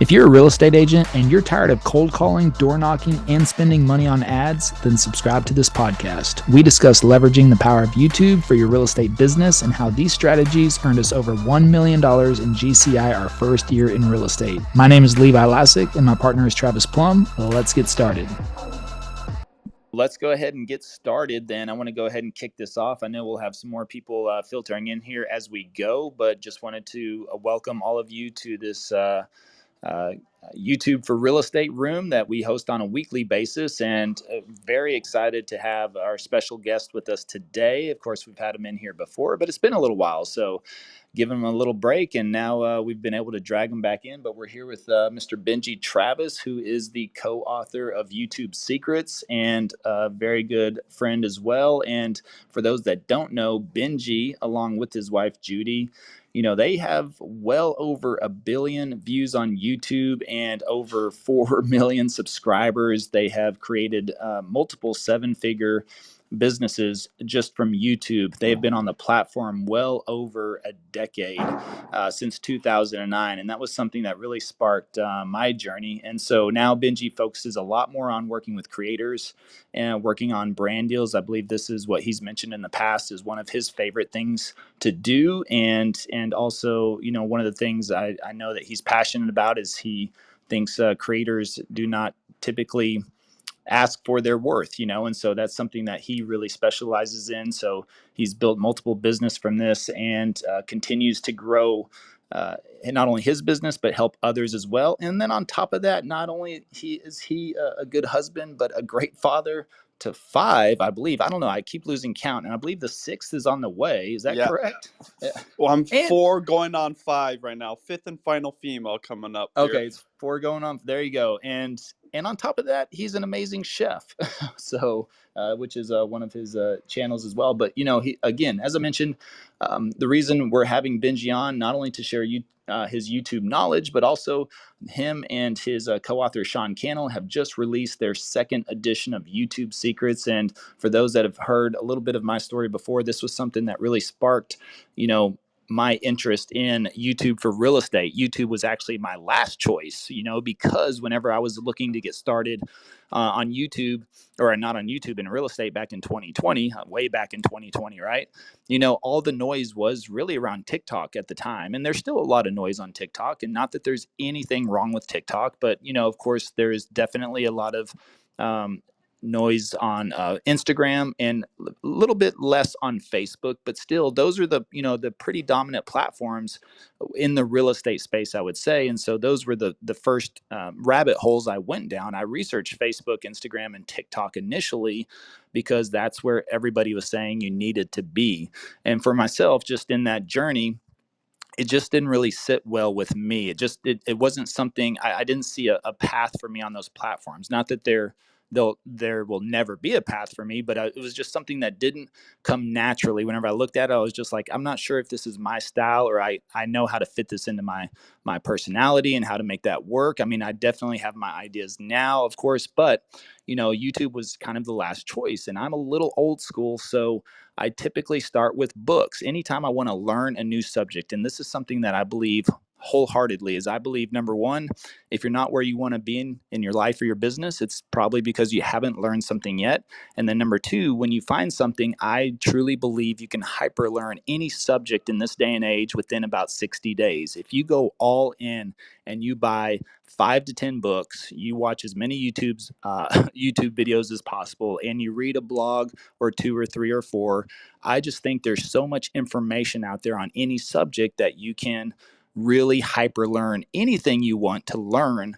If you're a real estate agent and you're tired of cold calling, door knocking, and spending money on ads, then subscribe to this podcast. We discuss leveraging the power of YouTube for your real estate business and how these strategies earned us over $1 million in GCI our first year in real estate. My name is Levi Lascsak and my partner is Travis Plumb. Let's get started. Let's go ahead and get started then. I want to go ahead and kick this off. I know we'll have some more people filtering in here as we go, but just wanted to welcome all of you to this YouTube for Real Estate room that we host on a weekly basis, and very excited to have our special guest with us today. Of course, we've had him in here before, but it's been a little while, so give him a little break, and now we've been able to drag him back in. But we're here with Mr. Benji Travis, who is the co-author of YouTube Secrets and a very good friend as well. And for those that don't know, Benji, along with his wife Judy, they have well over 1 billion views on YouTube and over 4 million subscribers. They have created multiple seven-figure businesses just from YouTube. They've been on the platform well over a decade, since 2009. And that was something that really sparked my journey. And so now Benji focuses a lot more on working with creators and working on brand deals. I believe this is what he's mentioned in the past is one of his favorite things to do. And also, one of the things I know that he's passionate about is he thinks creators do not typically ask for their worth, and so that's something that he really specializes in. So he's built multiple business from this and continues to grow not only his business, but help others as well. And then on top of that, not only is he a good husband, but a great father to 5, I believe. I don't know. I keep losing count. And I believe the 6th is on the way. Is that correct? Yeah. Well, I'm 4 going on 5 right now. 5th and final female coming up. Okay, it's 4 going on. There you go. And on top of that, he's an amazing chef. So, which is one of his channels as well. But, he, again, as I mentioned, the reason we're having Benji on, not only to share his YouTube knowledge, but also him and his co-author, Sean Cannell, have just released their 2nd edition of YouTube Secrets. And for those that have heard a little bit of my story before, this was something that really sparked, my interest in YouTube for real estate. YouTube was actually my last choice, because whenever I was looking to get started on YouTube, or not on YouTube, in real estate back in 2020, way back in 2020, right? All the noise was really around TikTok at the time. And there's still a lot of noise on TikTok. And not that there's anything wrong with TikTok, but, of course, there is definitely a lot of noise on Instagram and a little bit less on Facebook, but still those are the pretty dominant platforms in the real estate space, I would say. And so those were the first rabbit holes I went down. I researched Facebook, Instagram, and TikTok initially because that's where everybody was saying you needed to be. And for myself, just in that journey, it just didn't really sit well with me. It wasn't something I didn't see a path for me on those platforms. Not that there will never be a path for me, but it was just something that didn't come naturally. Whenever I looked at it, I was just like, I'm not sure if this is my style, or I know how to fit this into my personality and how to make that work. I mean, I definitely have my ideas now, of course, but YouTube was kind of the last choice, and I'm a little old school, so I typically start with books anytime I want to learn a new subject. And this is something that I believe wholeheartedly is I believe, number one, if you're not where you want to be in your life or your business, it's probably because you haven't learned something yet. And then number two, when you find something, I truly believe you can hyper learn any subject in this day and age within about 60 days. If you go all in and you buy 5 to 10 books, you watch as many YouTube videos as possible, and you read a blog or 2 or 3 or 4, I just think there's so much information out there on any subject that you can really hyper learn anything you want to learn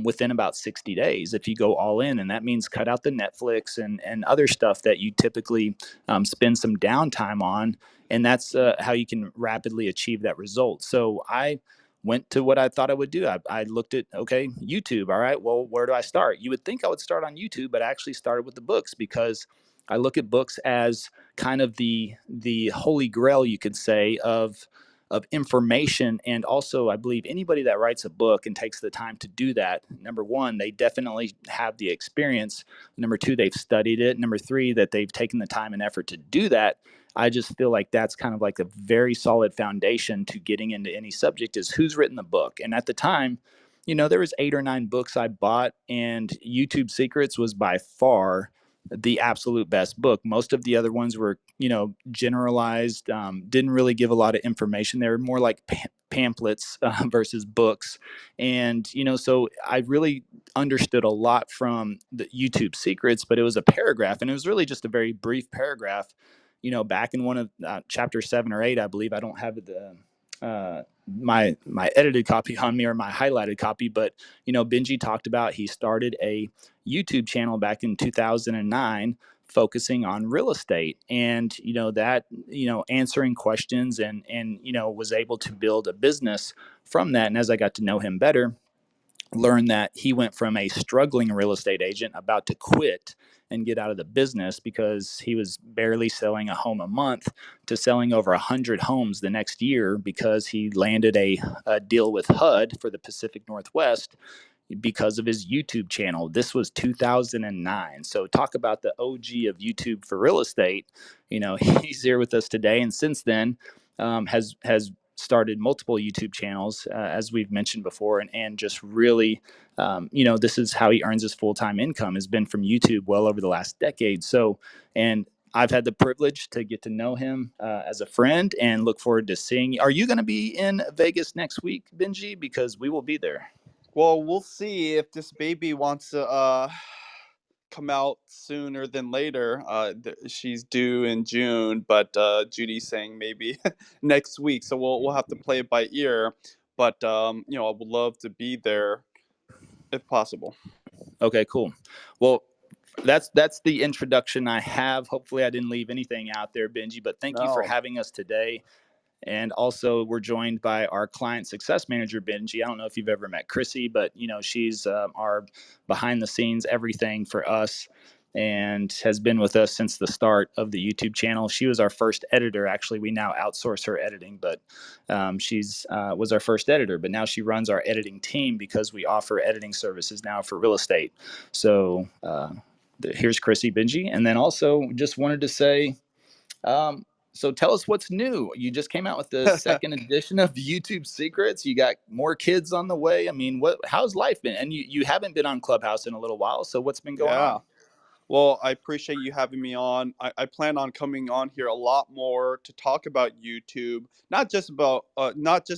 within about 60 days if you go all in. And that means cut out the Netflix and other stuff that you typically spend some downtime on. And that's how you can rapidly achieve that result. So I went to what I thought I would do. I looked at, okay, YouTube. All right, well, where do I start? You would think I would start on YouTube, but I actually started with the books because I look at books as kind of the holy grail, you could say, of information. And also, I believe anybody that writes a book and takes the time to do that, number one, they definitely have the experience. Number two, they've studied it. Number three, that they've taken the time and effort to do that. I just feel like that's kind of like a very solid foundation to getting into any subject, is who's written the book. And at the time, there was 8 or 9 books I bought, and YouTube Secrets was by far the absolute best book. Most of the other ones were, generalized, didn't really give a lot of information. They were more like pamphlets versus books. And, so I really understood a lot from the YouTube Secrets, but it was a paragraph, and it was really just a very brief paragraph, back in one of chapter 7 or 8, I believe. I don't have the my edited copy on me, or my highlighted copy, but Benji talked about he started a YouTube channel back in 2009 focusing on real estate, and answering questions, and was able to build a business from that. And as I got to know him better, learned that he went from a struggling real estate agent about to quit and get out of the business because he was barely selling a home a month to selling over 100 homes the next year because he landed a deal with HUD for the Pacific Northwest because of his YouTube channel. This was 2009. So talk about the OG of YouTube for real estate. He's here with us today, and since then has started multiple YouTube channels, as we've mentioned before, and just really, this is how he earns his full-time income, has been from YouTube well over the last decade. So, and I've had the privilege to get to know him as a friend, and look forward to seeing. Are you going to be in Vegas next week, Benji? Because we will be there. Well, we'll see if this baby wants to come out sooner than later. She's due in June, but Judy's saying maybe next week. So we'll have to play it by ear. But I would love to be there if possible. Okay, cool. Well, that's the introduction I have. Hopefully I didn't leave anything out there, Benji, but thank you for having us today. And also, we're joined by our client success manager, Benji. I don't know if you've ever met Chrissy, but she's our behind the scenes everything for us, and has been with us since the start of the YouTube channel. She was our first editor. Actually, we now outsource her editing, but she's was our first editor. But now she runs our editing team because we offer editing services now for real estate. So here's Chrissy, Benji, and then also just wanted to say. So tell us what's new. You just came out with the second edition of YouTube Secrets. You got more kids on the way. I mean, how's life been? And you haven't been on Clubhouse in a little while. So what's been going on? Well, I appreciate you having me on. I plan on coming on here a lot more to talk about YouTube, not just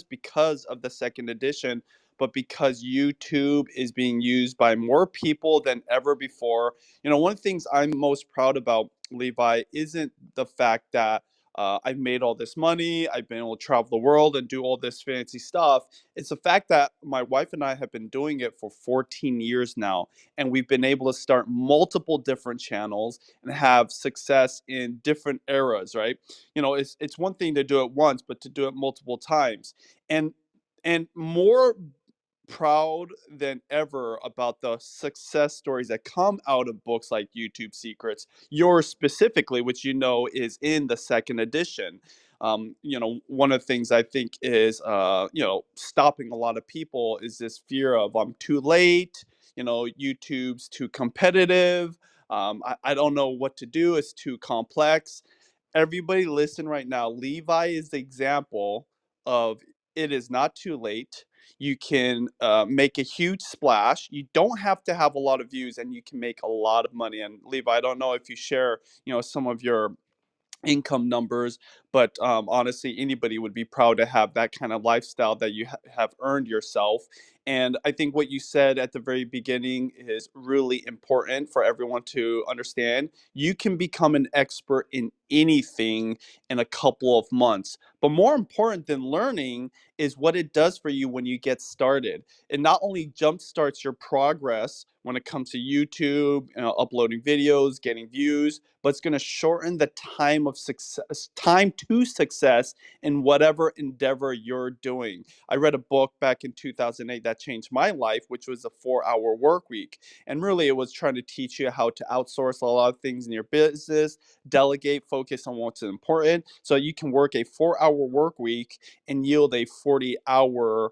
because of the second edition, but because YouTube is being used by more people than ever before. One of the things I'm most proud about, Levi, isn't the fact that I've made all this money, I've been able to travel the world and do all this fancy stuff. It's the fact that my wife and I have been doing it for 14 years now, and we've been able to start multiple different channels and have success in different eras, right? It's one thing to do it once, but to do it multiple times. And more proud than ever about the success stories that come out of books like YouTube Secrets, yours specifically, which is in the second edition. One of the things I think is, stopping a lot of people is this fear of I'm too late, YouTube's too competitive. I don't know what to do. It's too complex. Everybody listen right now. Levi is the example of it is not too late. You can make a huge splash. You don't have to have a lot of views, and you can make a lot of money. And Levi, I don't know if you share, some of your income numbers, but honestly, anybody would be proud to have that kind of lifestyle that you have earned yourself. And I think what you said at the very beginning is really important for everyone to understand. You can become an expert in anything in a couple of months, but more important than learning is what it does for you when you get started. It not only jumpstarts your progress when it comes to YouTube, uploading videos, getting views, but it's going to shorten the time to success in whatever endeavor you're doing. I read a book back in 2008 that changed my life, which was a 4-hour work week. And really, it was trying to teach you how to outsource a lot of things in your business, delegate, focus on what's important, so you can work a 4-hour work week and yield a 40-hour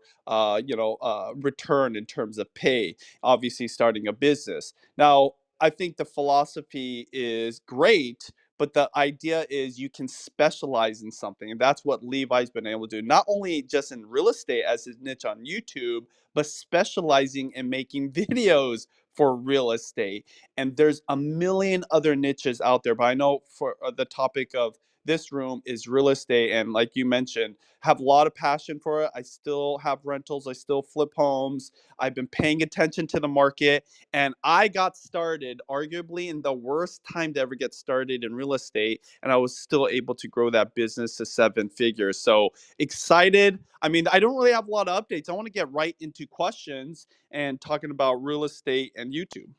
return in terms of pay, obviously starting a business. Now, I think the philosophy is great, But the idea is you can specialize in something. And that's what Levi's been able to do, not only just in real estate as his niche on YouTube, but specializing in making videos for real estate. And there's a million other niches out there. But I know for the topic of this room is real estate. And like you mentioned, have a lot of passion for it. I still have rentals. I still flip homes. I've been paying attention to the market. And I got started arguably in the worst time to ever get started in real estate. And I was still able to grow that business to 7 figures. So excited. I mean, I don't really have a lot of updates. I want to get right into questions and talking about real estate and YouTube.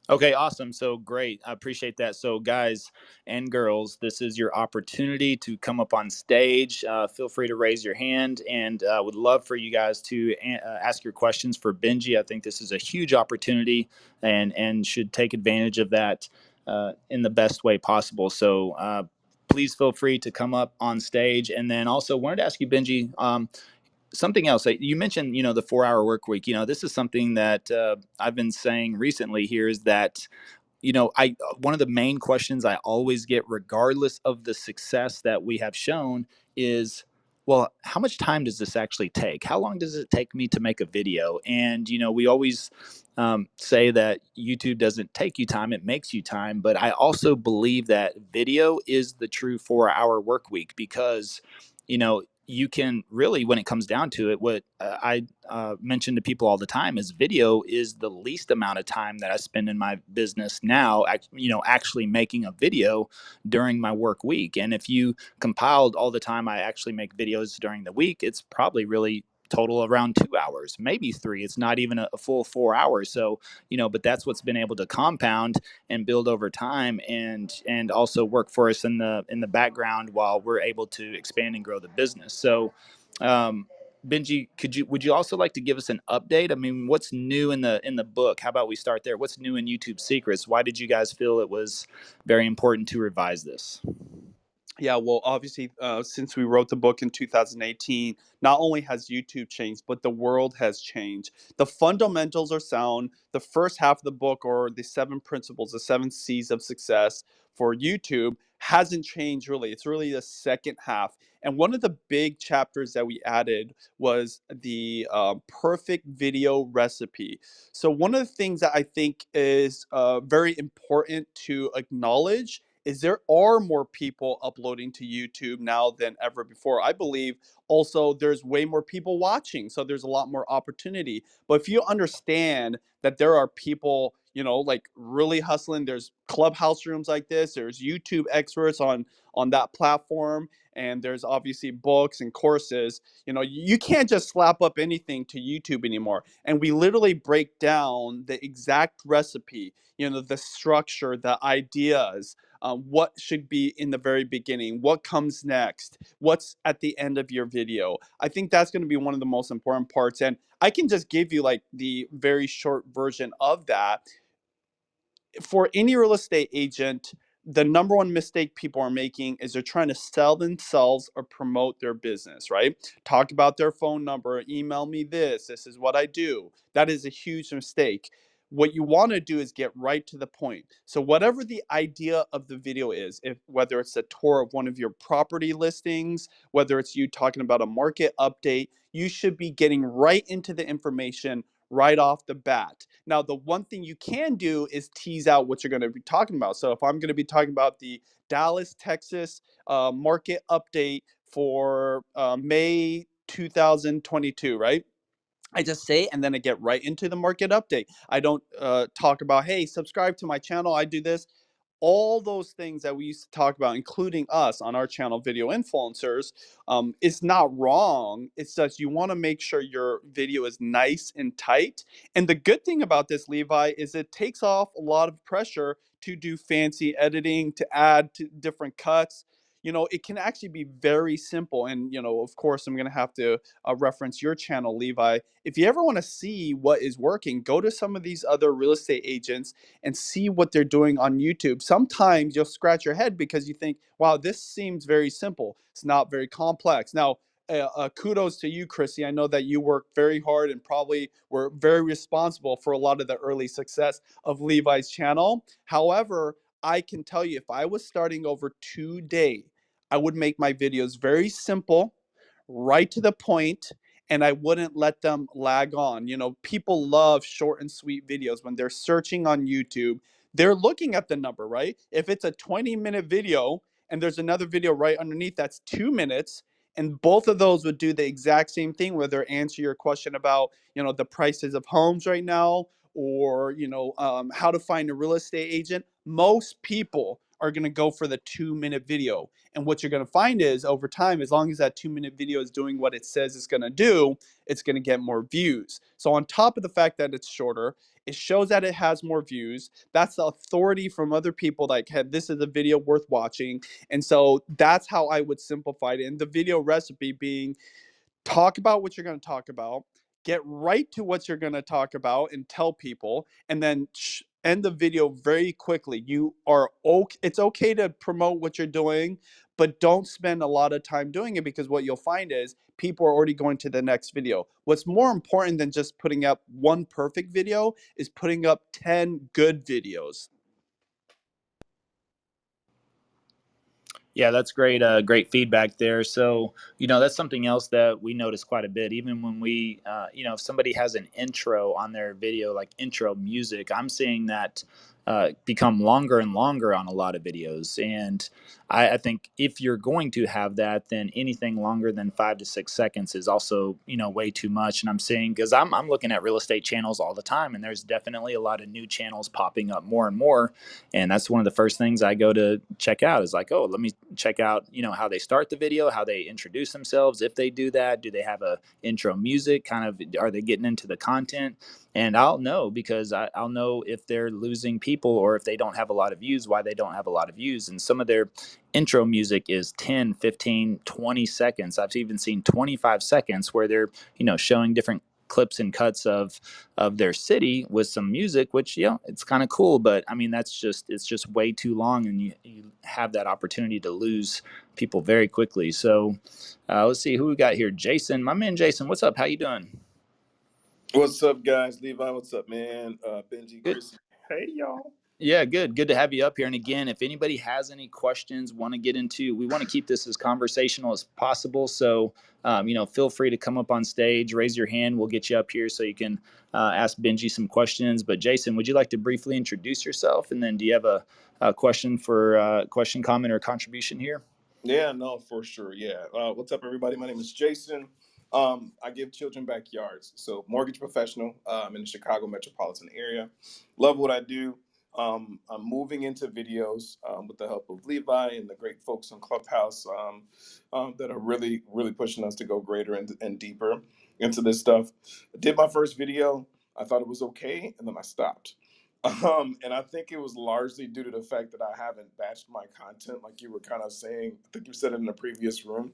Okay, awesome. So great. I appreciate that. So, guys and girls, this is your opportunity to come up on stage. Feel free to raise your hand, and would love for you guys to ask your questions for Benji. I think this is a huge opportunity, and should take advantage of that in the best way possible. So, please feel free to come up on stage. And then also wanted to ask you, Benji, something else. You mentioned, the 4-hour work week. This is something that I've been saying recently here, is that I one of the main questions I always get, regardless of the success that we have shown, is, well, how much time does this actually take? How long does it take me to make a video? And we always say that YouTube doesn't take you time; it makes you time. But I also believe that video is the true 4-hour work week, because you can really, when it comes down to it, what I mention to people all the time is video is the least amount of time that I spend in my business now, actually making a video during my work week. And if you compiled all the time I actually make videos during the week, it's probably really total around 2 hours, maybe 3. It's not even a full 4 hours. So, but that's what's been able to compound and build over time, and also work for us in the background while we're able to expand and grow the business. So, Benji, would you also like to give us an update? I mean, what's new in the book? How about we start there? What's new in YouTube Secrets? Why did you guys feel it was very important to revise this? Yeah, well, obviously, since we wrote the book in 2018, not only has YouTube changed, but the world has changed. The fundamentals are sound. The first half of the book, or the 7 principles, the 7 C's of success for YouTube, hasn't changed really. It's really the second half. And one of the big chapters that we added was the perfect video recipe. So, one of the things that I think is very important to acknowledge is there are more people uploading to YouTube now than ever before. I believe also there's way more people watching, so there's a lot more opportunity. But if you understand that there are people, like really hustling, there's clubhouse rooms like this, there's YouTube experts on that platform, and there's obviously books and courses. You can't just slap up anything to YouTube anymore. And we literally break down the exact recipe, the structure, the ideas, what should be in the very beginning, what comes next, what's at the end of your video. I think that's going to be one of the most important parts. And I can just give you like the very short version of that. For any real estate agent, the number one mistake people are making is they're trying to sell themselves or promote their business, right? Talk about their phone number, email me this is what I do. That is a huge mistake. What you want to do is get right to the point. So whatever the idea of the video is, if whether it's a tour of one of your property listings, whether it's you talking about a market update, you should be getting right into the information right off the bat. Now, the one thing you can do is tease out what you're going to be talking about. So if I'm going to be talking about the Dallas, Texas market update for May 2022, right? I just say, and then I get right into the market update. I don't talk about, hey, subscribe to my channel, I do this. All those things that we used to talk about, including us on our channel, Video Influencers, it's not wrong. It's just you want to make sure your video is nice and tight. And the good thing about this, Levi, is it takes off a lot of pressure to do fancy editing, to add to different cuts. It can actually be very simple. And, of course, I'm going to have to reference your channel, Levi. If you ever want to see what is working, go to some of these other real estate agents and see what they're doing on YouTube. Sometimes you'll scratch your head because you think, wow, this seems very simple. It's not very complex. Now, kudos to you, Chrissy. I know that you worked very hard and probably were very responsible for a lot of the early success of Levi's channel. However, I can tell you, if I was starting over today, I would make my videos very simple, right to the point, and I wouldn't let them lag on. You know, people love short and sweet videos. When they're searching on YouTube, they're looking at the number, right? If it's a 20-minute video and there's another video right underneath that's 2 minutes, and both of those would do the exact same thing, where they answer your question about, you know, the prices of homes right now, or, you know, how to find a real estate agent, most people are going to go for the 2-minute video. And what you're going to find is, over time, as long as that 2-minute video is doing what it says it's going to do, it's going to get more views. So on top of the fact that it's shorter, it shows that it has more views. That's the authority from other people, like, hey, this is a video worth watching. And so that's how I would simplify it. And the video recipe being, talk about what you're going to talk about, get right to what you're going to talk about and tell people, and then end the video very quickly. You are okay. It's okay to promote what you're doing, but don't spend a lot of time doing it, because what you'll find is people are already going to the next video. What's more important than just putting up one perfect video is putting up 10 good videos. Yeah, that's great. Great feedback there. So, you know, that's something else that we notice quite a bit. Even when we, you know, if somebody has an intro on their video, like intro music, I'm seeing that become longer and longer on a lot of videos. And I think if you're going to have that, then anything longer than 5 to 6 seconds is also, you know, way too much. And I'm seeing, because I'm looking at real estate channels all the time, and there's definitely a lot of new channels popping up more and more. And that's one of the first things I go to check out, is like, oh, let me check out, you know, how they start the video, how they introduce themselves. If they do that, do they have a intro music? Kind of, are they getting into the content? And I'll know, because I'll know if they're losing people, or if they don't have a lot of views, why they don't have a lot of views. And some of their intro music is 10, 15, 20 seconds. I've even seen 25 seconds where they're, you know, showing different clips and cuts of their city with some music, which, you know, it's kind of cool, but I mean, it's just way too long, and you have that opportunity to lose people very quickly. So let's see who we got here. Jason, my man Jason, what's up? How you doing? What's up, guys? Levi, what's up, man? Benji, Good. Chris. Hey, y'all. Yeah, good to have you up here. And again, if anybody has any questions, want to get into, we want to keep this as conversational as possible. So, you know, feel free to come up on stage, raise your hand. We'll get you up here so you can ask Benji some questions. But Jason, would you like to briefly introduce yourself? And then do you have a question question, comment, or contribution here? Yeah, no, for sure. Yeah. What's up, everybody? My name is Jason. I give children backyards. So, mortgage professional in the Chicago metropolitan area. Love what I do. I'm moving into videos with the help of Levi and the great folks on Clubhouse that are really, really pushing us to go greater and deeper into this stuff. I did my first video. I thought it was okay, and then I stopped. And I think it was largely due to the fact that I haven't batched my content, like you were kind of saying. I think you said it in the previous room.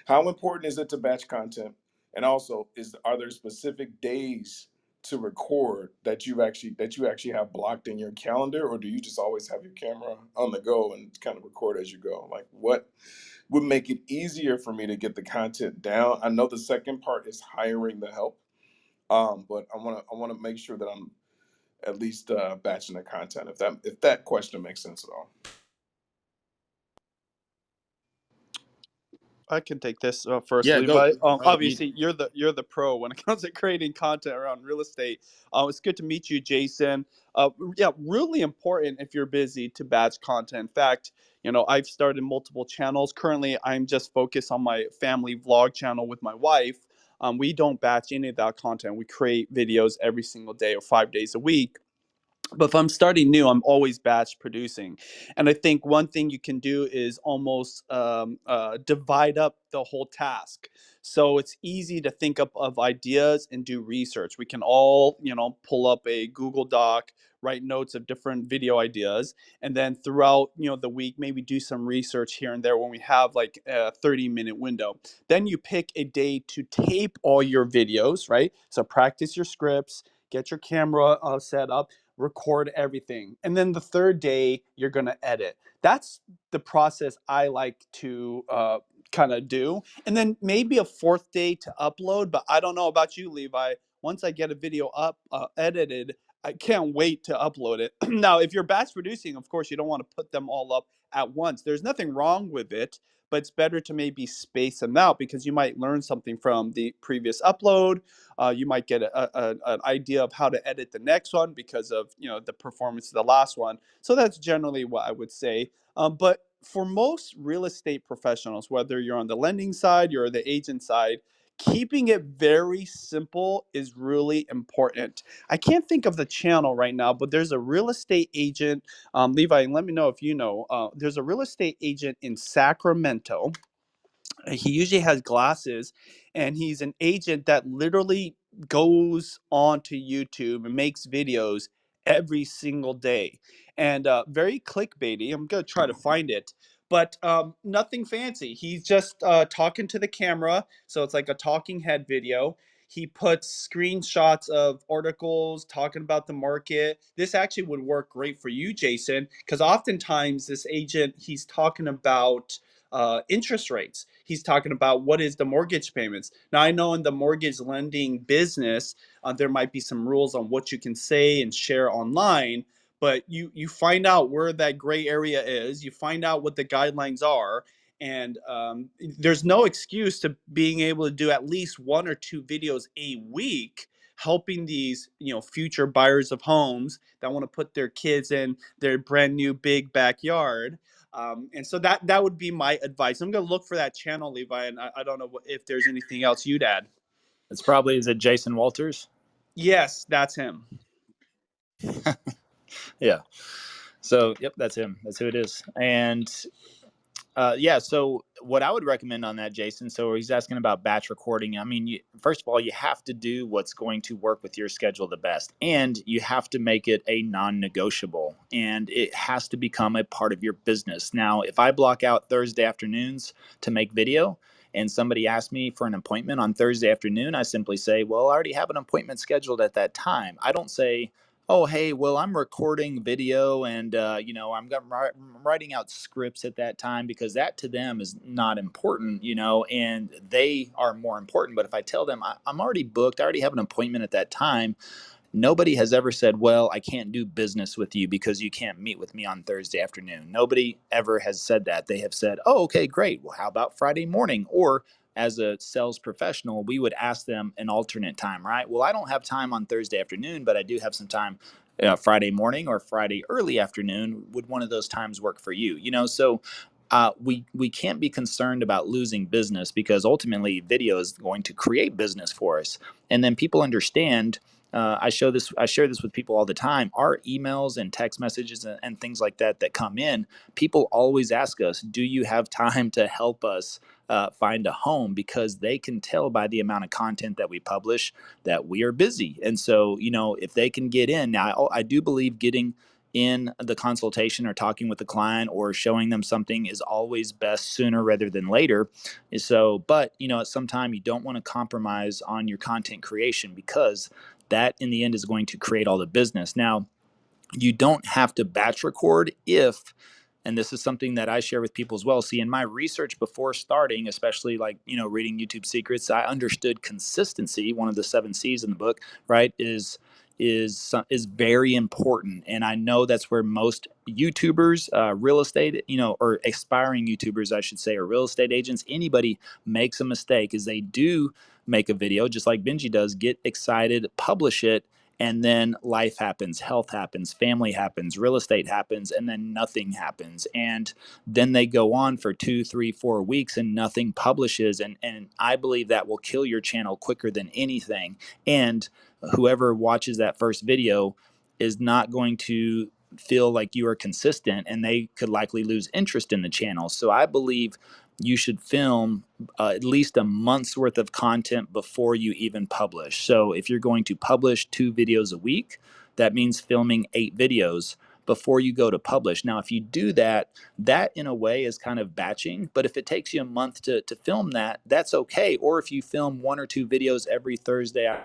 How important is it to batch content? And also, are there specific days to record that you actually have blocked in your calendar, or do you just always have your camera on the go and kind of record as you go? Like, what would make it easier for me to get the content down? I know the second part is hiring the help, but I want to make sure that I'm at least batching the content, if that question makes sense at all. I can take this first, Yeah, go. Levi. Oh, you, Obviously, you're the pro when it comes to creating content around real estate. It's good to meet you, Jason. Yeah, really important if you're busy to batch content. In fact, you know, I've started multiple channels. Currently, I'm just focused on my family vlog channel with my wife. We don't batch any of that content. We create videos every single day or 5 days a week. But if I'm starting new, I'm always batch producing. And I think one thing you can do is almost divide up the whole task. So it's easy to think up of ideas and do research. We can all, you know, pull up a Google Doc, write notes of different video ideas, and then throughout, you know, the week, maybe do some research here and there when we have like a 30-minute window. Then you pick a day to tape all your videos, right? So practice your scripts, get your camera set up, record everything. And then the third day, you're going to edit. That's the process I like to kind of do. And then maybe a fourth day to upload. But I don't know about you, Levi. Once I get a video up, edited, I can't wait to upload it. Now, if you're batch producing, of course, you don't want to put them all up at once. There's nothing wrong with it, but it's better to maybe space them out because you might learn something from the previous upload. You might get an idea of how to edit the next one because of the performance of the last one. So that's generally what I would say. But for most real estate professionals, whether you're on the lending side, you're the agent side, keeping it very simple is really important. I can't think of the channel right now, but there's a real estate agent, Levi, and let me know if you know. There's a real estate agent in Sacramento. He usually has glasses, and he's an agent that literally goes onto YouTube and makes videos every single day, and very clickbaity. I'm gonna try to find it, but nothing fancy. He's just talking to the camera, so it's like a talking head video. He puts screenshots of articles talking about the market. This actually would work great for you, Jason, because oftentimes this agent, he's talking about interest rates. He's talking about what is the mortgage payments. Now, I know in the mortgage lending business, there might be some rules on what you can say and share online, but you find out where that gray area is. You find out what the guidelines are, and there's no excuse to being able to do at least 1 or 2 videos a week helping these future buyers of homes that want to put their kids in their brand new big backyard. And so that would be my advice. I'm going to look for that channel, Levi, and I don't know if there's anything else you'd add. It's probably, is it Jason Walters? Yes, that's him. Yeah. So, yep, that's him. That's who it is. And yeah, so what I would recommend on that, Jason, so he's asking about batch recording. I mean, first of all, you have to do what's going to work with your schedule the best, and you have to make it a non-negotiable, and it has to become a part of your business. Now, if I block out Thursday afternoons to make video, and somebody asks me for an appointment on Thursday afternoon, I simply say, well, I already have an appointment scheduled at that time. I don't say, oh, hey, well, I'm recording video and, I'm writing out scripts at that time, because that to them is not important, and they are more important. But if I tell them I'm already booked, I already have an appointment at that time, nobody has ever said, well, I can't do business with you because you can't meet with me on Thursday afternoon. Nobody ever has said that. They have said, oh, okay, great. Well, how about Friday morning? Or as a sales professional, we would ask them an alternate time, right? Well, I don't have time on Thursday afternoon, but I do have some time Friday morning or Friday early afternoon. Would one of those times work for you? So we can't be concerned about losing business, because ultimately video is going to create business for us. And then people understand. I share this with people all the time. Our emails and text messages and things like that come in, people always ask us, do you have time to help us find a home? Because they can tell by the amount of content that we publish that we are busy. And so, if they can get in, now I do believe getting in the consultation or talking with the client or showing them something is always best sooner rather than later. So, but at some time you don't want to compromise on your content creation, because that in the end is going to create all the business. Now, you don't have to batch record if, and this is something that I share with people as well. See, in my research before starting, especially like, reading YouTube secrets, I understood consistency, one of the 7 C's in the book, right, is very important. And I know that's where most YouTubers, real estate, or aspiring YouTubers, I should say, or real estate agents, anybody makes a mistake, is they do make a video, just like Benji does, get excited, publish it, and then life happens, health happens, family happens, real estate happens, and then nothing happens. And then they go on for 2, 3, 4 weeks and nothing publishes. And I believe that will kill your channel quicker than anything. And whoever watches that first video is not going to feel like you are consistent, and they could likely lose interest in the channel. So I believe you should film at least a month's worth of content before you even publish. So if you're going to publish 2 videos a week, that means filming 8 videos before you go to publish. Now, if you do that, that in a way is kind of batching. But if it takes you a month to film that, that's okay. Or if you film 1 or 2 videos every Thursday,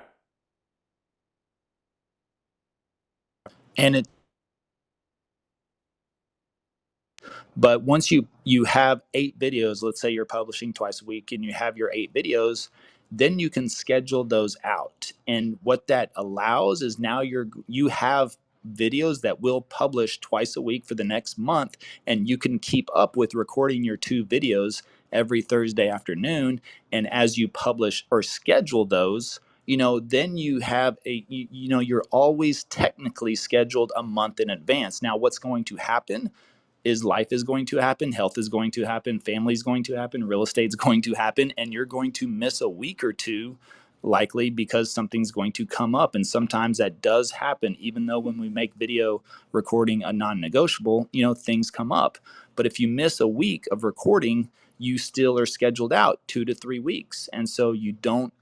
and it, but once you have 8 videos, let's say you're publishing twice a week and you have your 8 videos, then you can schedule those out. And what that allows is now you have videos that will publish twice a week for the next month, and you can keep up with recording your 2 videos every Thursday afternoon. And as you publish or schedule those, then you have you're always technically scheduled a month in advance. Now, what's going to happen is life is going to happen, health is going to happen, family is going to happen, real estate's going to happen, and you're going to miss a week or two, likely because something's going to come up. And sometimes that does happen, even though when we make video recording a non-negotiable, things come up. But if you miss a week of recording, you still are scheduled out 2 to 3 weeks. And so you don't,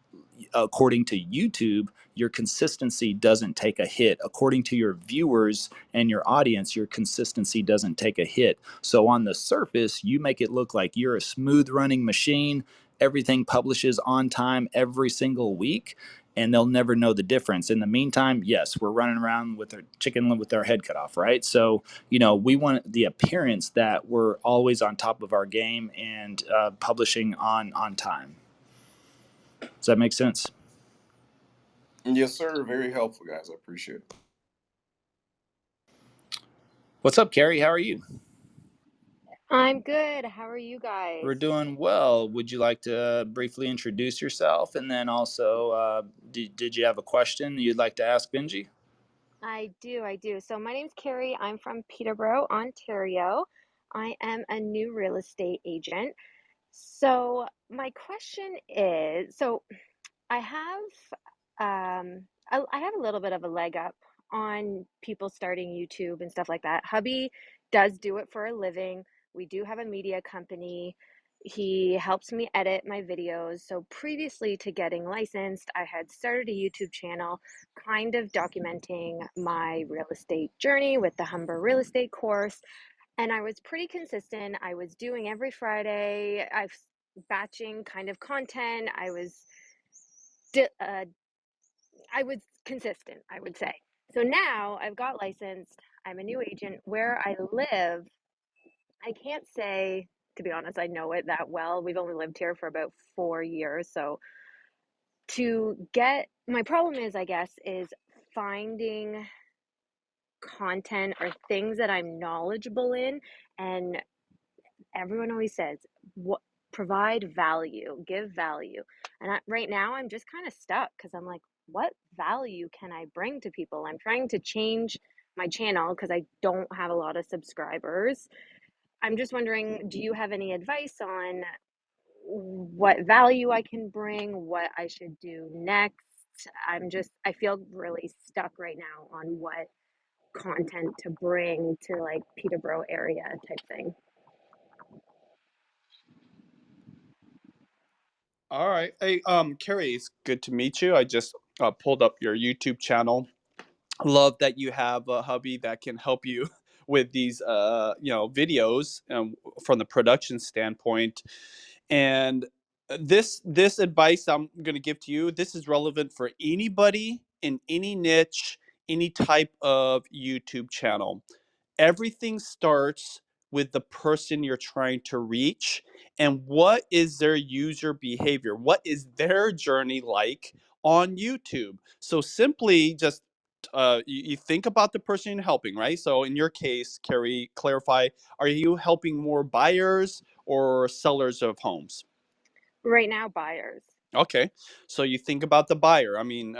according to YouTube, your consistency doesn't take a hit. According to your viewers and your audience, your consistency doesn't take a hit. So on the surface, you make it look like you're a smooth running machine. Everything publishes on time every single week, and they'll never know the difference. In the meantime, yes, we're running around with our chicken with our head cut off, right? So, we want the appearance that we're always on top of our game and publishing on time. Does that make sense? Yes, sir. Very helpful, guys. I appreciate it. What's up, Carrie? How are you? I'm good. How are you guys? We're doing well. Would you like to briefly introduce yourself? And then also, did you have a question you'd like to ask Benji? I do. So my name's Carrie. I'm from Peterborough, Ontario. I am a new real estate agent. So my question is, I have I have a little bit of a leg up on people starting YouTube and stuff like that. Hubby does do it for a living. We do have a media company. He helps me edit my videos. So previously to getting licensed, I had started a YouTube channel kind of documenting my real estate journey with the Humber real estate course. And I was pretty consistent. I was doing every Friday. I was batching kind of content. I was consistent, I would say. So now I've got licensed. I'm a new agent. Where I live, I can't say, to be honest, I know it that well. We've only lived here for about 4 years. So my problem is, I guess, is finding content or things that I'm knowledgeable in. And everyone always says, provide value, give value. And right now I'm just kind of stuck because I'm like, what value can I bring to people? I'm trying to change my channel because I don't have a lot of subscribers. I'm just wondering, do you have any advice on what value I can bring, what I should do next? I feel really stuck right now on what content to bring to like Peterborough area type thing. All right. Hey, Carrie, it's good to meet you. I just pulled up your YouTube channel. Love that you have a hubby that can help you with these, videos from the production standpoint. And this advice I'm going to give to you, this is relevant for anybody in any niche, any type of YouTube channel. Everything starts with the person you're trying to reach and what is their user behavior? What is their journey like on YouTube? So simply just you think about the person you're helping, right? So in your case, Carrie, clarify, are you helping more buyers or sellers of homes? Right now, buyers. Okay, so you think about the buyer. I mean,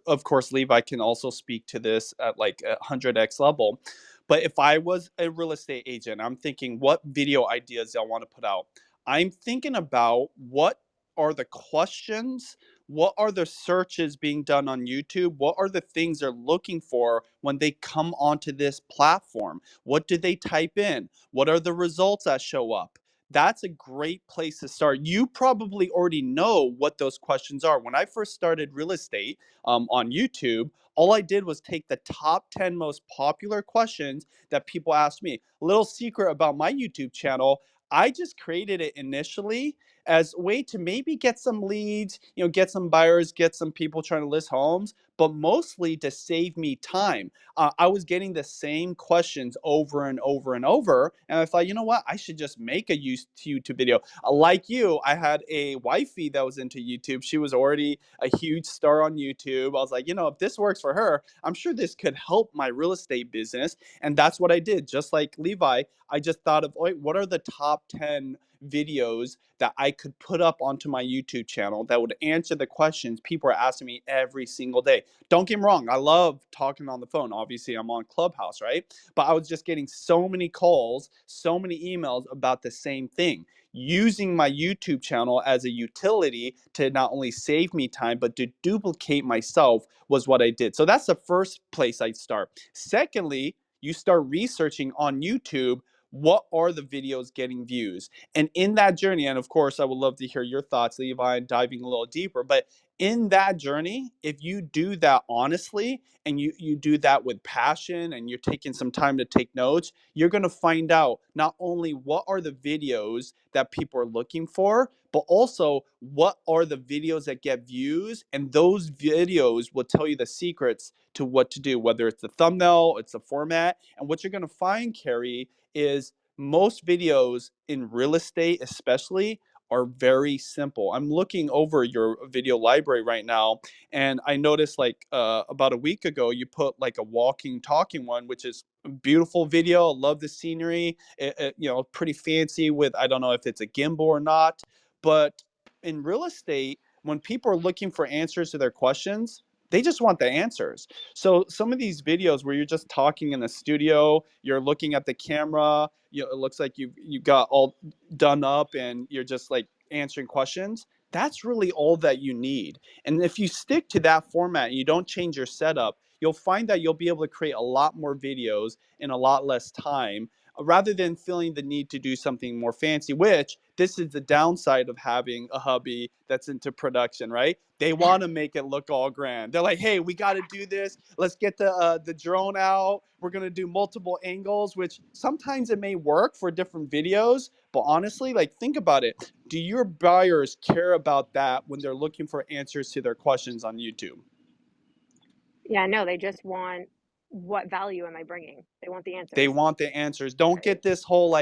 of course, Levi can also speak to this at like a 100x level. But if I was a real estate agent, I'm thinking what video ideas I want to put out. I'm thinking about what are the questions, what are the searches being done on YouTube, what are the things they're looking for when they come onto this platform? What do they type in? What are the results that show up? That's a great place to start. You probably already know what those questions are. When I first started real estate on YouTube, all I did was take the top 10 most popular questions that people asked me. A little secret about my YouTube channel, I just created it initially as a way to maybe get some leads, get some buyers, get some people trying to list homes, but mostly to save me time. I was getting the same questions over and over and over. And I thought, you know what? I should just make a YouTube video. Like you, I had a wifey that was into YouTube. She was already a huge star on YouTube. I was like, if this works for her, I'm sure this could help my real estate business. And that's what I did. Just like Levi, I just thought of, what are the top 10 videos that I could put up onto my YouTube channel that would answer the questions people are asking me every single day. Don't get me wrong, I love talking on the phone. Obviously, I'm on Clubhouse, right? But I was just getting so many calls, so many emails about the same thing. Using my YouTube channel as a utility to not only save me time, but to duplicate myself was what I did. So that's the first place I'd start. Secondly, you start researching on YouTube, what are the videos getting views? And in that journey, and of course, I would love to hear your thoughts, Levi, and diving a little deeper. But in that journey, if you do that honestly and you do that with passion and you're taking some time to take notes, you're going to find out not only what are the videos that people are looking for, but also what are the videos that get views. And those videos will tell you the secrets to what to do, whether it's the thumbnail, it's the format. And what you're going to find, Carrie, is most videos in real estate, especially, are very simple. I'm looking over your video library right now, and I noticed about a week ago, you put like a walking, talking one, which is a beautiful video. Love the scenery. Pretty fancy with, I don't know if it's a gimbal or not, but in real estate, when people are looking for answers to their questions, they just want the answers. So some of these videos where you're just talking in the studio, you're looking at the camera, it looks like you got all done up and you're just like answering questions. That's really all that you need. And if you stick to that format and you don't change your setup, you'll find that you'll be able to create a lot more videos in a lot less time, rather than feeling the need to do something more fancy, which this is the downside of having a hubby that's into production, right? They want to make it look all grand. They're like, hey, we got to do this. Let's get the drone out. We're going to do multiple angles, which sometimes it may work for different videos. But honestly, think about it. Do your buyers care about that when they're looking for answers to their questions on YouTube? Yeah, no, they just want, what value am I bringing? They want the They answers. want the answers. Don't Right. get this whole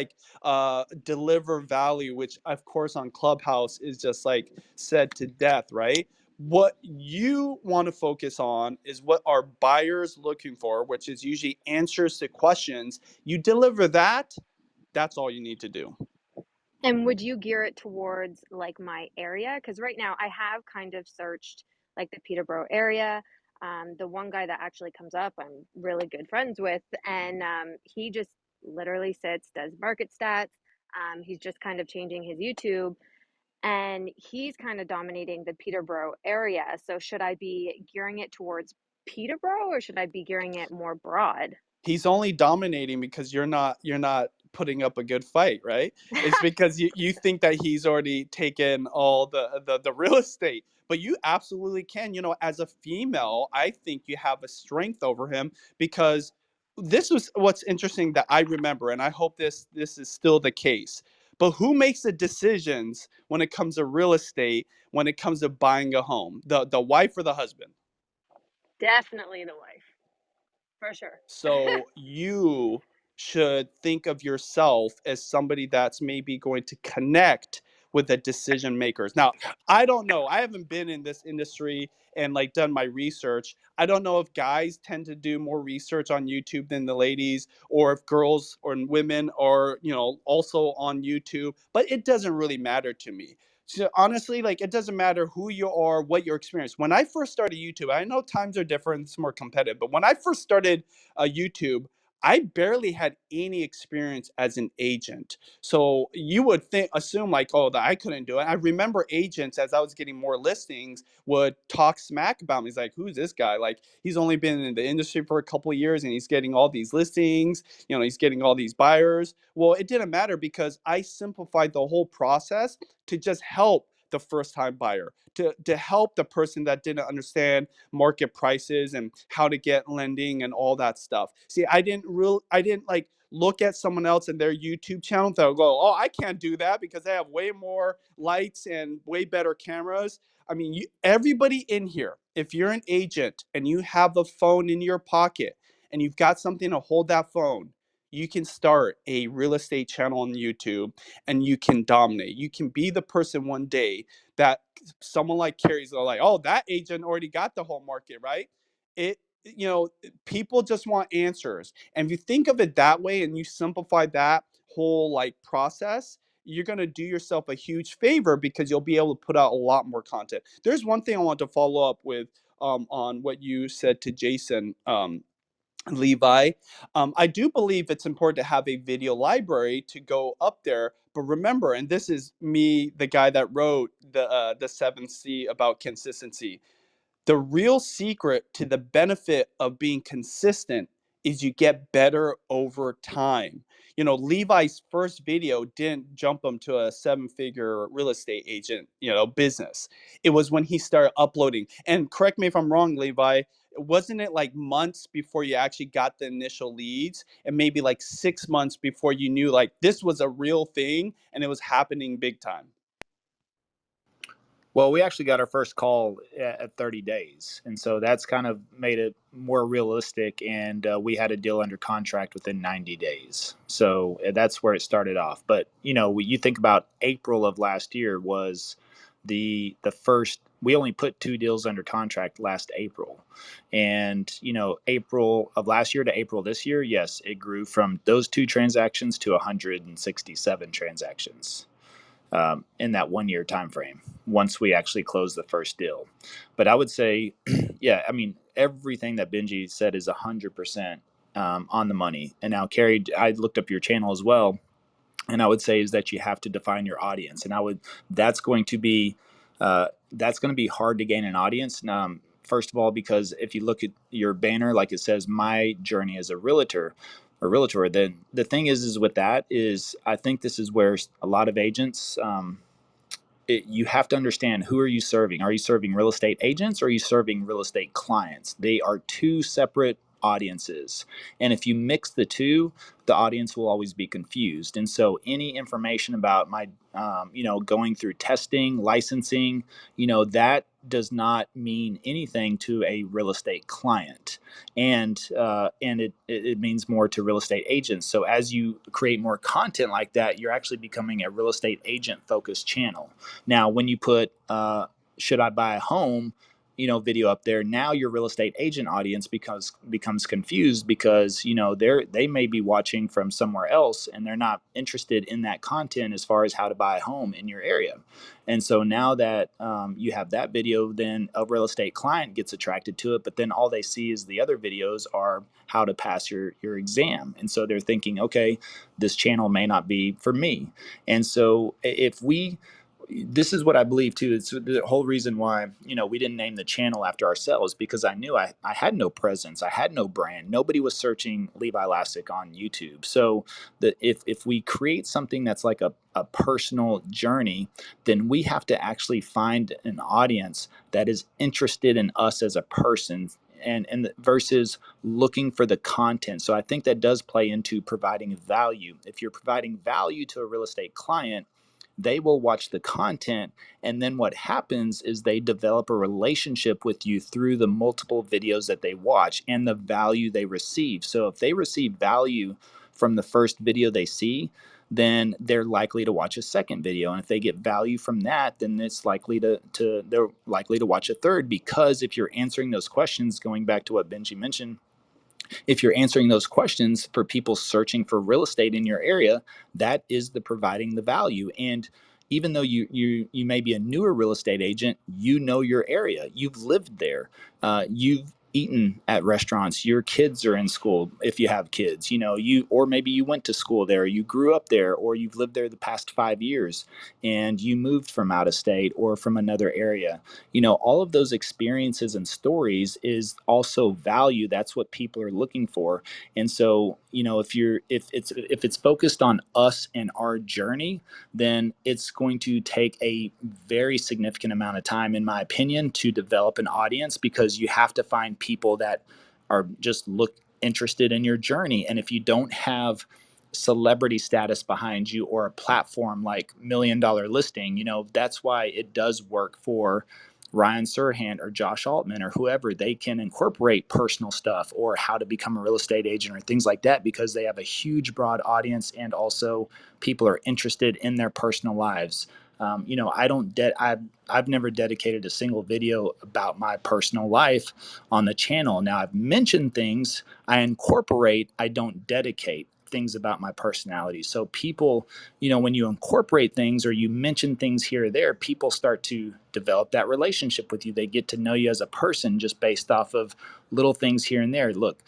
deliver value, which of course on Clubhouse is just said to death, right? What you want to focus on is what are buyers looking for, which is usually answers to questions. You deliver that, that's all you need to do. And would you gear it towards like my area? Because right now I have kind of searched like the Peterborough area. The one guy that actually comes up, I'm really good friends with, and he just literally sits, does market stats. He's just kind of changing his YouTube, and he's kind of dominating the Peterborough area. So should I be gearing it towards Peterborough or should I be gearing it more broad? He's only dominating because you're not putting up a good fight, right? It's because you think that he's already taken all the real estate. But you absolutely can. As a female, I think you have a strength over him, because this was what's interesting that I remember, and I hope this is still the case. But who makes the decisions when it comes to real estate, when it comes to buying a home? The wife or the husband? Definitely the wife, for sure. So you should think of yourself as somebody that's maybe going to connect with the decision makers. Now, I don't know. I haven't been in this industry and done my research. I don't know if guys tend to do more research on YouTube than the ladies, or if girls or women are, also on YouTube, but it doesn't really matter to me. So honestly, it doesn't matter who you are, what your experience. When I first started YouTube, I know times are different, it's more competitive, but when I first started YouTube, I barely had any experience as an agent. So you would assume oh, that I couldn't do it. I remember agents, as I was getting more listings, would talk smack about me. He's like, who's this guy? He's only been in the industry for a couple of years and he's getting all these listings, he's getting all these buyers. Well, it didn't matter because I simplified the whole process to just help the first time buyer, to help the person that didn't understand market prices and how to get lending and all that stuff. See, I didn't look at someone else and their YouTube channel, they'll go, oh, I can't do that because they have way more lights and way better cameras. I mean, everybody in here, if you're an agent and you have a phone in your pocket and you've got something to hold that phone, you can start a real estate channel on YouTube and you can dominate. You can be the person one day that someone like Carrie's like, oh, that agent already got the whole market, right? It, you know, people just want answers. And if you think of it that way and you simplify that whole like process, you're going to do yourself a huge favor because you'll be able to put out a lot more content. There's one thing I want to follow up with on what you said to Jason. Levi, I do believe it's important to have a video library to go up there. But remember, and this is me, the guy that wrote the 7C about consistency. The real secret to the benefit of being consistent is you get better over time. You know, Levi's first video didn't jump him to a 7-figure real estate agent, you know, business. It was when he started uploading. And correct me if I'm wrong, Levi, wasn't it like months before you actually got the initial leads and maybe like 6 months before you knew like this was a real thing and it was happening big time? Well, we actually got our first call at 30 days. And so that's kind of made it more realistic. And we had a deal under contract within 90 days. So that's where it started off. But, you know, you think about April of last year was the first, we only put 2 deals under contract last April. And, you know, April of last year to April this year, yes, it grew from those 2 transactions to 167 transactions in that 1 year time frame once we actually closed the first deal. But I would say, yeah, I mean, everything that Benji said is 100% on the money. And now, Carrie, I looked up your channel as well, and I would say is that you have to define your audience. And that's going to be hard to gain an audience. First of all, because if you look at your banner, like it says, my journey as a realtor, then the thing is with that is I think this is where a lot of agents, you have to understand, who are you serving? Are you serving real estate agents or are you serving real estate clients? They are 2 separate audiences. And if you mix the 2, the audience will always be confused. And so any information about my, going through testing, licensing, that does not mean anything to a real estate client. And it means more to real estate agents. So as you create more content like that, you're actually becoming a real estate agent focused channel. Now, when you put should I buy a home, video up there, now your real estate agent audience becomes confused because they may be watching from somewhere else and they're not interested in that content as far as how to buy a home in your area. And so now that you have that video, then a real estate client gets attracted to it, but then all they see is the other videos are how to pass your exam. And so they're thinking, okay, this channel may not be for me. And so this is what I believe too. It's the whole reason why, we didn't name the channel after ourselves, because I knew I had no presence. I had no brand. Nobody was searching Levi Lascsak on YouTube. So if we create something that's like a personal journey, then we have to actually find an audience that is interested in us as a person, and versus looking for the content. So I think that does play into providing value. If you're providing value to a real estate client, they will watch the content, and then what happens is they develop a relationship with you through the multiple videos that they watch and the value they receive. So if they receive value from the first video they see, then they're likely to watch a second video. And if they get value from that, then it's likely they're likely to watch a third, because if you're answering those questions, going back to what Benji mentioned, if you're answering those questions for people searching for real estate in your area, that is the providing the value. And even though you may be a newer real estate agent, your area, you've lived there, you've eaten at restaurants, your kids are in school if you have kids, or maybe you went to school there, you grew up there, or you've lived there the past 5 years and you moved from out of state or from another area. All of those experiences and stories is also value. That's what people are looking for. And so, if it's focused on us and our journey, then it's going to take a very significant amount of time, in my opinion, to develop an audience, because you have to find people that are just interested in your journey. And if you don't have celebrity status behind you or a platform like Million Dollar Listing, that's why it does work for Ryan Serhant or Josh Altman or whoever. They can incorporate personal stuff or how to become a real estate agent or things like that, because they have a huge broad audience, and also people are interested in their personal lives. I've never dedicated a single video about my personal life on the channel. Now, I've mentioned things, I incorporate, I don't dedicate things about my personality. So people, when you incorporate things or you mention things here or there, people start to develop that relationship with you. They get to know you as a person just based off of little things here and there. Look,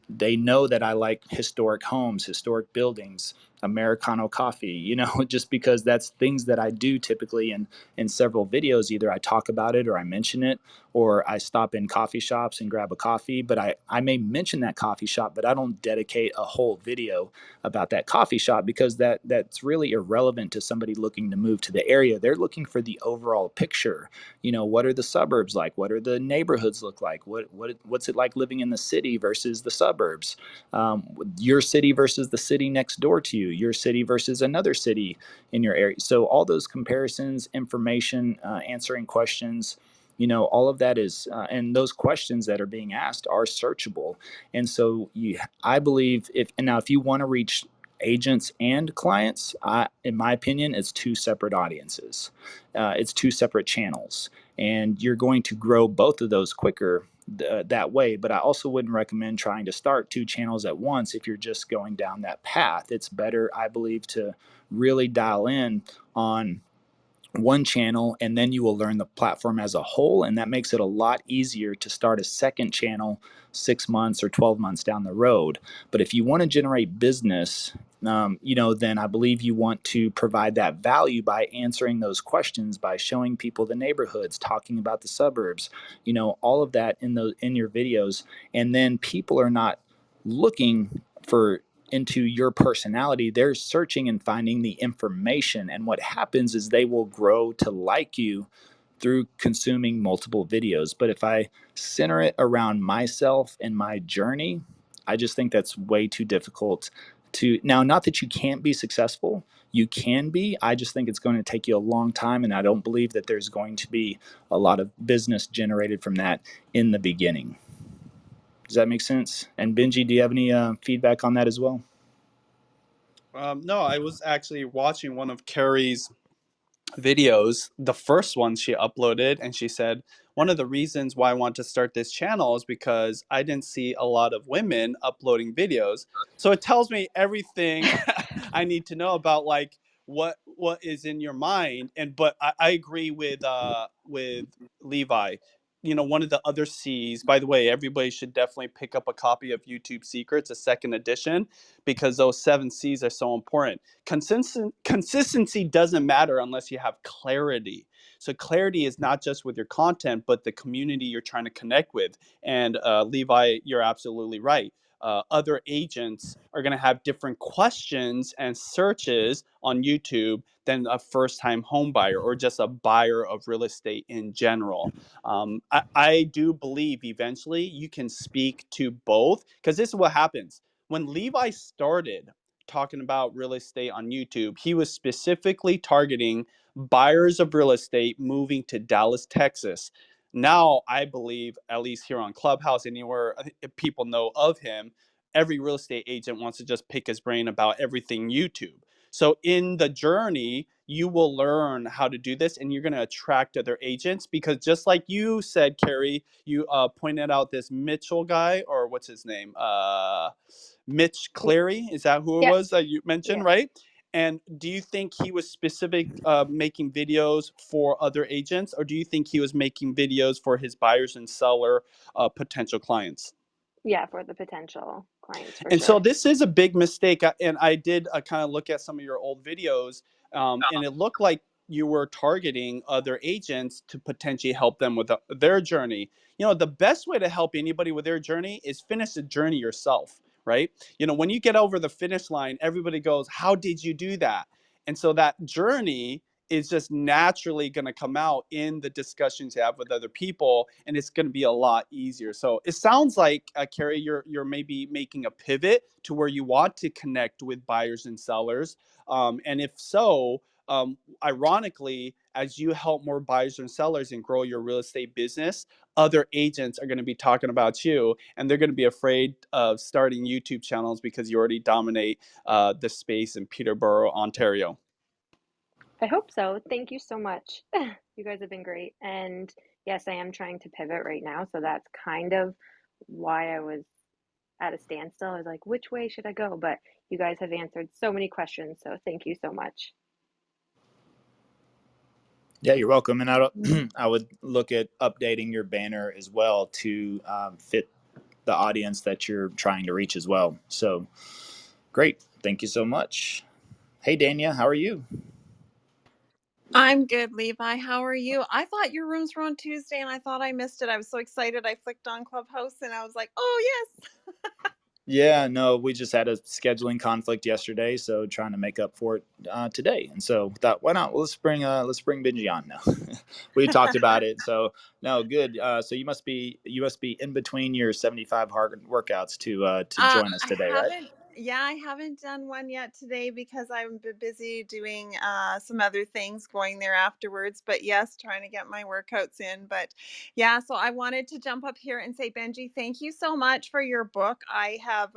they know that I like historic homes, historic buildings, Americano coffee, just because that's things that I do typically in several videos. Either I talk about it or I mention it, or I stop in coffee shops and grab a coffee. But I may mention that coffee shop, but I don't dedicate a whole video about that coffee shop, because that's really irrelevant to somebody looking to move to the area. They're looking for the overall picture. What are the suburbs like? What are the neighborhoods look like? What's it like living in the city versus the suburbs? Your city versus the city next door to you, your city versus another city in your area. So all those comparisons, information, answering questions, all of that is, and those questions that are being asked are searchable. And so I believe if you want to reach agents and clients, in my opinion, it's two separate audiences. It's two separate channels, and you're going to grow both of those quicker that way. But I also wouldn't recommend trying to start two channels at once if you're just going down that path. It's better, I believe, to really dial in on one channel, and then you will learn the platform as a whole, and that makes it a lot easier to start a second channel 6 months or 12 months down the road. But if you want to generate business, then I believe you want to provide that value by answering those questions, by showing people the neighborhoods, talking about the suburbs, all of that in your videos. And then people are not looking for into your personality, they're searching and finding the information. And what happens is they will grow to like you through consuming multiple videos. But if I center it around myself and my journey, I just think that's way too difficult to. Now, not that you can't be successful, you can be. I just think it's going to take you a long time, and I don't believe that there's going to be a lot of business generated from that in the beginning. Does that make sense? And Benji, do you have any feedback on that as well? No, I was actually watching one of Carrie's videos, the first one she uploaded, and she said, one of the reasons why I want to start this channel is because I didn't see a lot of women uploading videos. So it tells me everything I need to know about like what is in your mind. And but I agree with Levi. One of the other C's, by the way, everybody should definitely pick up a copy of YouTube Secrets, a second edition, because those 7 C's are so important. Consistency doesn't matter unless you have clarity. So clarity is not just with your content, but the community you're trying to connect with. And Levi, you're absolutely right. Other agents are going to have different questions and searches on YouTube than a first-time home buyer or just a buyer of real estate in general. I do believe eventually you can speak to both, because this is what happens. When Levi started talking about real estate on YouTube, he was specifically targeting buyers of real estate moving to Dallas, Texas. Now, I believe, at least here on Clubhouse, anywhere people know of him, every real estate agent wants to just pick his brain about everything YouTube. So in the journey, you will learn how to do this, and you're going to attract other agents, because just like you said, Carrie, you pointed out this Mitchell guy, or what's his name? Mitch Clary, is that who it Yep. was that you mentioned, Yeah. right? And do you think he was making videos for other agents, or do you think he was making videos for his buyers and seller potential clients? Yeah, for the potential clients, for And so sure. this is a big mistake. And I did kind of look at some of your old videos, and it looked like you were targeting other agents to potentially help them with their journey. The best way to help anybody with their journey is finish the journey yourself, right? When you get over the finish line, everybody goes, how did you do that? And so that journey is just naturally going to come out in the discussions you have with other people, and it's going to be a lot easier. So it sounds like, Carrie, you're maybe making a pivot to where you want to connect with buyers and sellers. And if so, ironically, as you help more buyers and sellers and grow your real estate business, other agents are going to be talking about you, and they're going to be afraid of starting YouTube channels because you already dominate the space in Peterborough, Ontario. I hope so. Thank you so much. You guys have been great. And yes, I am trying to pivot right now. So that's kind of why I was at a standstill. I was like, which way should I go? But you guys have answered so many questions. So thank you so much. Yeah, you're welcome. And I would look at updating your banner as well to fit the audience that you're trying to reach as well. So great. Thank you so much. Hey, Dania, how are you? I'm good, Levi. How are you? I thought your rooms were on Tuesday and I thought I missed it. I was so excited. I flicked on Clubhouse and I was like, oh, yes. Yeah, no, we just had a scheduling conflict yesterday, so trying to make up for it today. And so thought, why not? Well, let's bring Benji on now. We talked about it, so no, good. So you must be in between your 75 hard workouts to join us I today, right? haven't. Yeah, I haven't done one yet today because I'm busy doing some other things going there afterwards. But yes, trying to get my workouts in. But yeah, so I wanted to jump up here and say, Benji, thank you so much for your book. I have,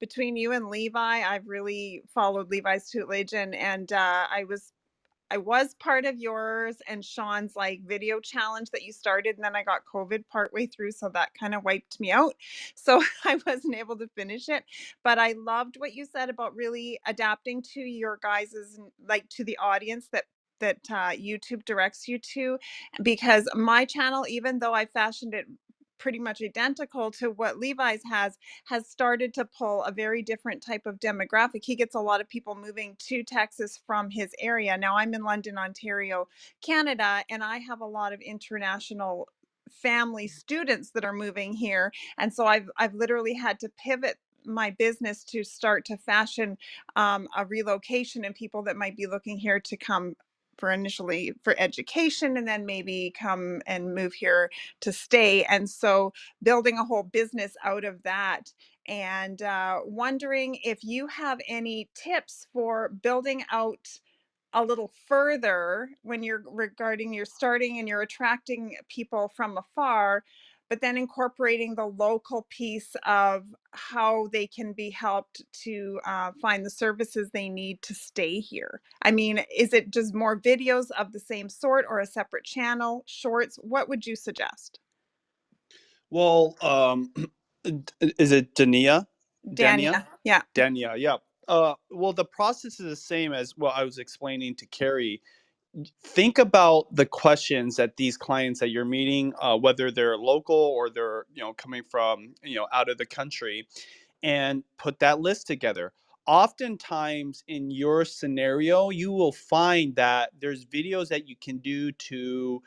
between you and Levi, I've really followed Levi's tutelage, and I was part of yours and Sean's like video challenge that you started, and then I got COVID partway through, so that kind of wiped me out. So I wasn't able to finish it. But I loved what you said about really adapting to your guys's, like, to the audience that YouTube directs you to, because my channel, even though I fashioned it pretty much identical to what Levi's has started to pull a very different type of demographic. He gets a lot of people moving to Texas from his area. Now I'm in London, Ontario, Canada, and I have a lot of international family students that are moving here. And so I've literally had to pivot my business to start to fashion a relocation and people that might be looking here to come for initially for education and then maybe come and move here to stay. And so building a whole business out of that, and wondering if you have any tips for building out a little further when you're regarding you're starting and you're attracting people from afar, but then incorporating the local piece of how they can be helped to find the services they need to stay here. I mean, is it just more videos of the same sort or a separate channel, shorts? What would you suggest? Well, is it Dania? Dania. Yeah. Dania, yeah. Well, the process is the same as what I was explaining to Carrie. Think about the questions that these clients that you're meeting, whether they're local or they're coming from out of the country, and put that list together. Oftentimes in your scenario, you will find that there's videos that you can do to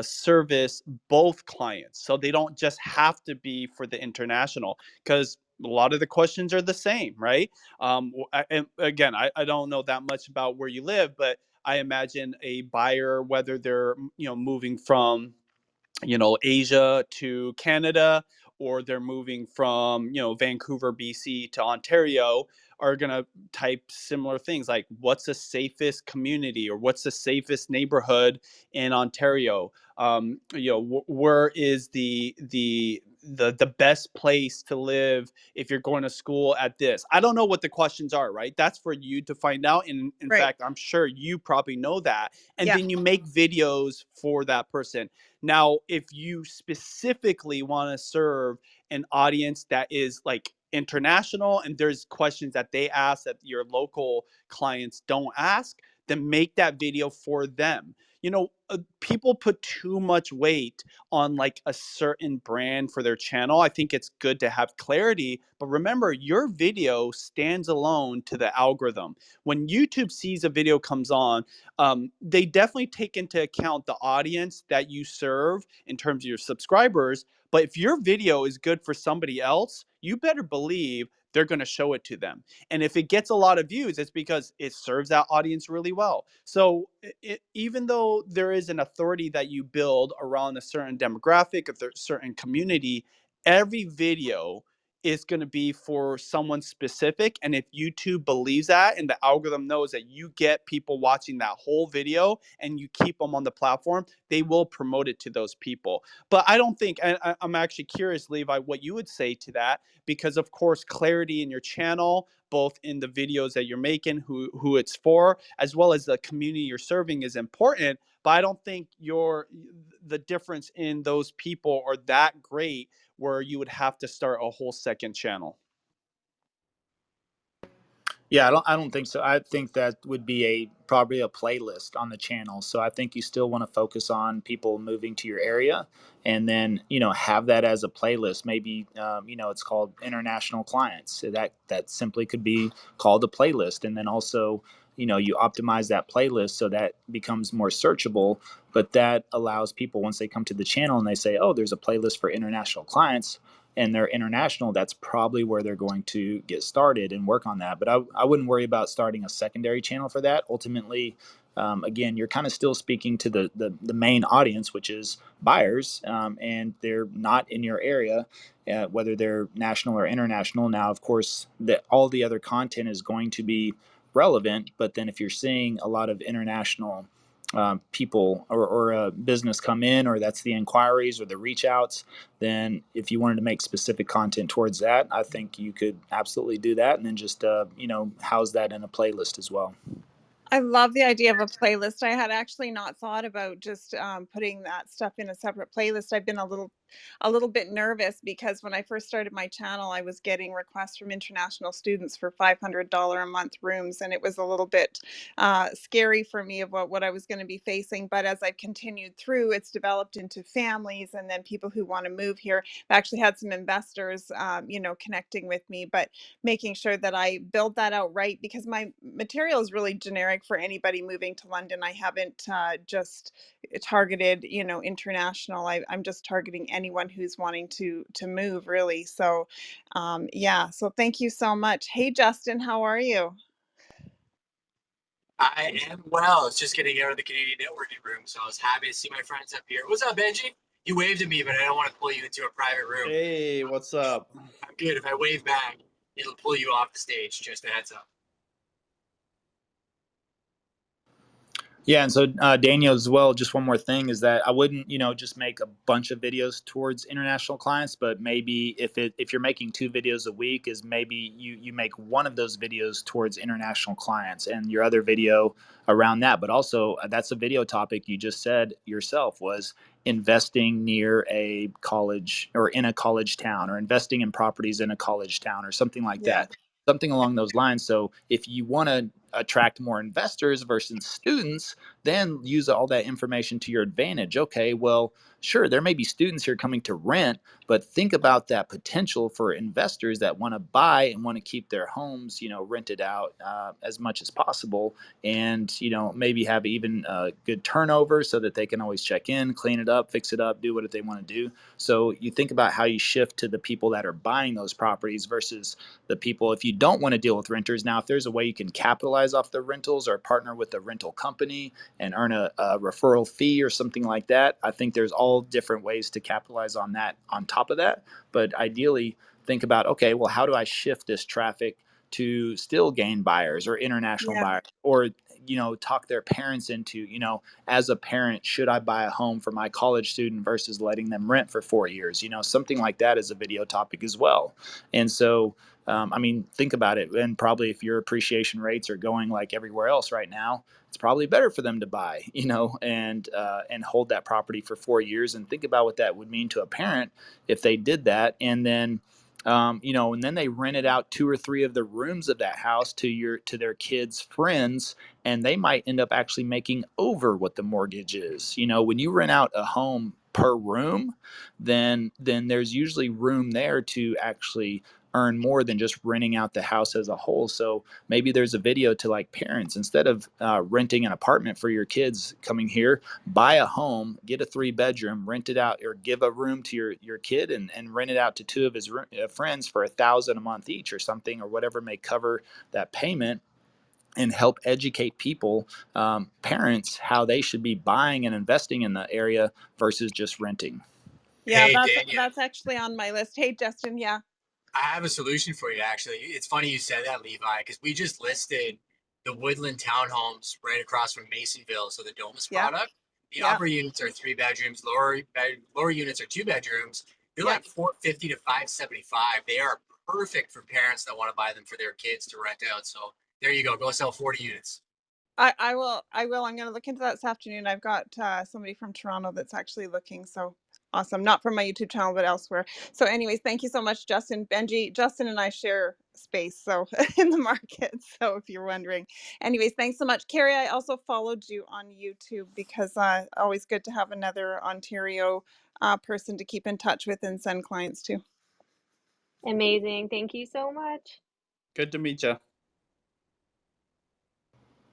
service both clients. So they don't just have to be for the international, because a lot of the questions are the same, right? And again, I don't know that much about where you live, but I imagine a buyer, whether they're moving from Asia to Canada, or they're moving from Vancouver, BC to Ontario, are going to type similar things like, what's the safest community or what's the safest neighborhood in Ontario? Where is the best place to live if you're going to school at this? I don't know what the questions are, right? That's for you to find out. And in Right. fact, I'm sure you probably know that. And Yeah. then you make videos for that person. Now, if you specifically want to serve an audience that is like international and there's questions that they ask that your local clients don't ask, then make that video for them. People put too much weight on like a certain brand for their channel. I think it's good to have clarity, but remember, your video stands alone to the algorithm. When YouTube sees a video comes on, they definitely take into account the audience that you serve in terms of your subscribers. But if your video is good for somebody else, you better believe they're going to show it to them. And if it gets a lot of views, it's because it serves that audience really well. So even though there is an authority that you build around a certain demographic, a certain community, every video is going to be for someone specific. And if YouTube believes that and the algorithm knows that you get people watching that whole video and you keep them on the platform, they will promote it to those people. But I don't think, I'm actually curious, Levi, what you would say to that, because of course, clarity in your channel, both in the videos that you're making, who it's for, as well as the community you're serving is important. But I don't think the difference in those people are that great where you would have to start a whole second channel. Yeah, I don't think so. I think that would be probably a playlist on the channel. So I think you still want to focus on people moving to your area, and then have that as a playlist. Maybe it's called international clients. So that simply could be called a playlist, and then also you optimize that playlist so that becomes more searchable. But that allows people, once they come to the channel and they say, oh, there's a playlist for international clients, and they're international, that's probably where they're going to get started and work on that. But I wouldn't worry about starting a secondary channel for that. Ultimately, again, you're kind of still speaking to the main audience, which is buyers, and they're not in your area, whether they're national or international. Now, of course, all the other content is going to be relevant, but then if you're seeing a lot of international people or a business come in, or that's the inquiries or the reach outs, then if you wanted to make specific content towards that, I think you could absolutely do that, and then just house that in a playlist as well. I love the idea of a playlist. I had actually not thought about just putting that stuff in a separate playlist. I've been a little bit nervous because when I first started my channel, I was getting requests from international students for $500 a month rooms, and it was a little bit scary for me about what I was going to be facing. But as I've continued through, it's developed into families and then people who want to move here. I've actually had some investors, connecting with me, but making sure that I build that out right, because my material is really generic for anybody moving to London. I haven't just targeted, international. I'm just targeting anyone who's wanting to move, really. So, yeah. So thank you so much. Hey, Justin, how are you? I am well. It's just getting out of the Canadian networking room, so I was happy to see my friends up here. What's up, Benji? You waved at me, but I don't want to pull you into a private room. Hey, what's up? I'm good. If I wave back, it'll pull you off the stage. Just a heads up. Yeah, and so Daniel, as well, just one more thing is that I wouldn't, just make a bunch of videos towards international clients, but maybe if you're making 2 videos a week, is maybe you make one of those videos towards international clients and your other video around that. But also, that's a video topic you just said yourself was investing near a college or in a college town, or investing in properties in a college town, or something like Yeah. that. Something along those lines. So if you want to attract more investors versus students, then use all that information to your advantage. Okay, well, sure, there may be students here coming to rent, but think about that potential for investors that want to buy and want to keep their homes, rented out as much as possible, and maybe have even good turnover so that they can always check in, clean it up, fix it up, do what they want to do. So you think about how you shift to the people that are buying those properties versus the people, if you don't want to deal with renters. Now, if there's a way you can capitalize off the rentals or partner with a rental company and earn a referral fee or something like that, I think there's all different ways to capitalize on that on top of that. But ideally, think about, okay, well, how do I shift this traffic to still gain buyers or international Yeah. buyers, or talk their parents into, as a parent, should I buy a home for my college student versus letting them rent for 4 years? Something like that is a video topic as well. And so think about it. And probably if your appreciation rates are going like everywhere else right now, it's probably better for them to buy, and hold that property for 4 years, and think about what that would mean to a parent if they did that. And then, and then they rented out 2 or 3 of the rooms of that house to their kids' friends, and they might end up actually making over what the mortgage is. When you rent out a home per room, then there's usually room there to actually earn more than just renting out the house as a whole. So maybe there's a video to like parents, instead of renting an apartment for your kids coming here, buy a home, get a 3-bedroom, rent it out, or give a room to your kid and rent it out to 2 of his friends for $1,000 a month each or something, or whatever may cover that payment, and help educate people, parents, how they should be buying and investing in the area versus just renting. Yeah, Hey, Daniel, that's actually on my list. Hey, Justin, yeah. I have a solution for you, actually. It's funny you said that, Levi, because we just listed the Woodland townhomes right across from Masonville. So the Domus Yeah, product, the yeah, upper units are 3 bedrooms, lower units are 2 bedrooms. They're yeah. like $450 to $575. They are perfect for parents that want to buy them for their kids to rent out. So there you go. Go sell 40 units. I will. I'm going to look into that this afternoon. I've got somebody from Toronto that's actually looking. So awesome. Not from my YouTube channel, but elsewhere. So anyways, thank you so much, Justin. Benji, Justin and I share space so in the market. So if you're wondering. Anyways, thanks so much. Carrie, I also followed you on YouTube because always good to have another Ontario person to keep in touch with and send clients to. Amazing. Thank you so much. Good to meet you.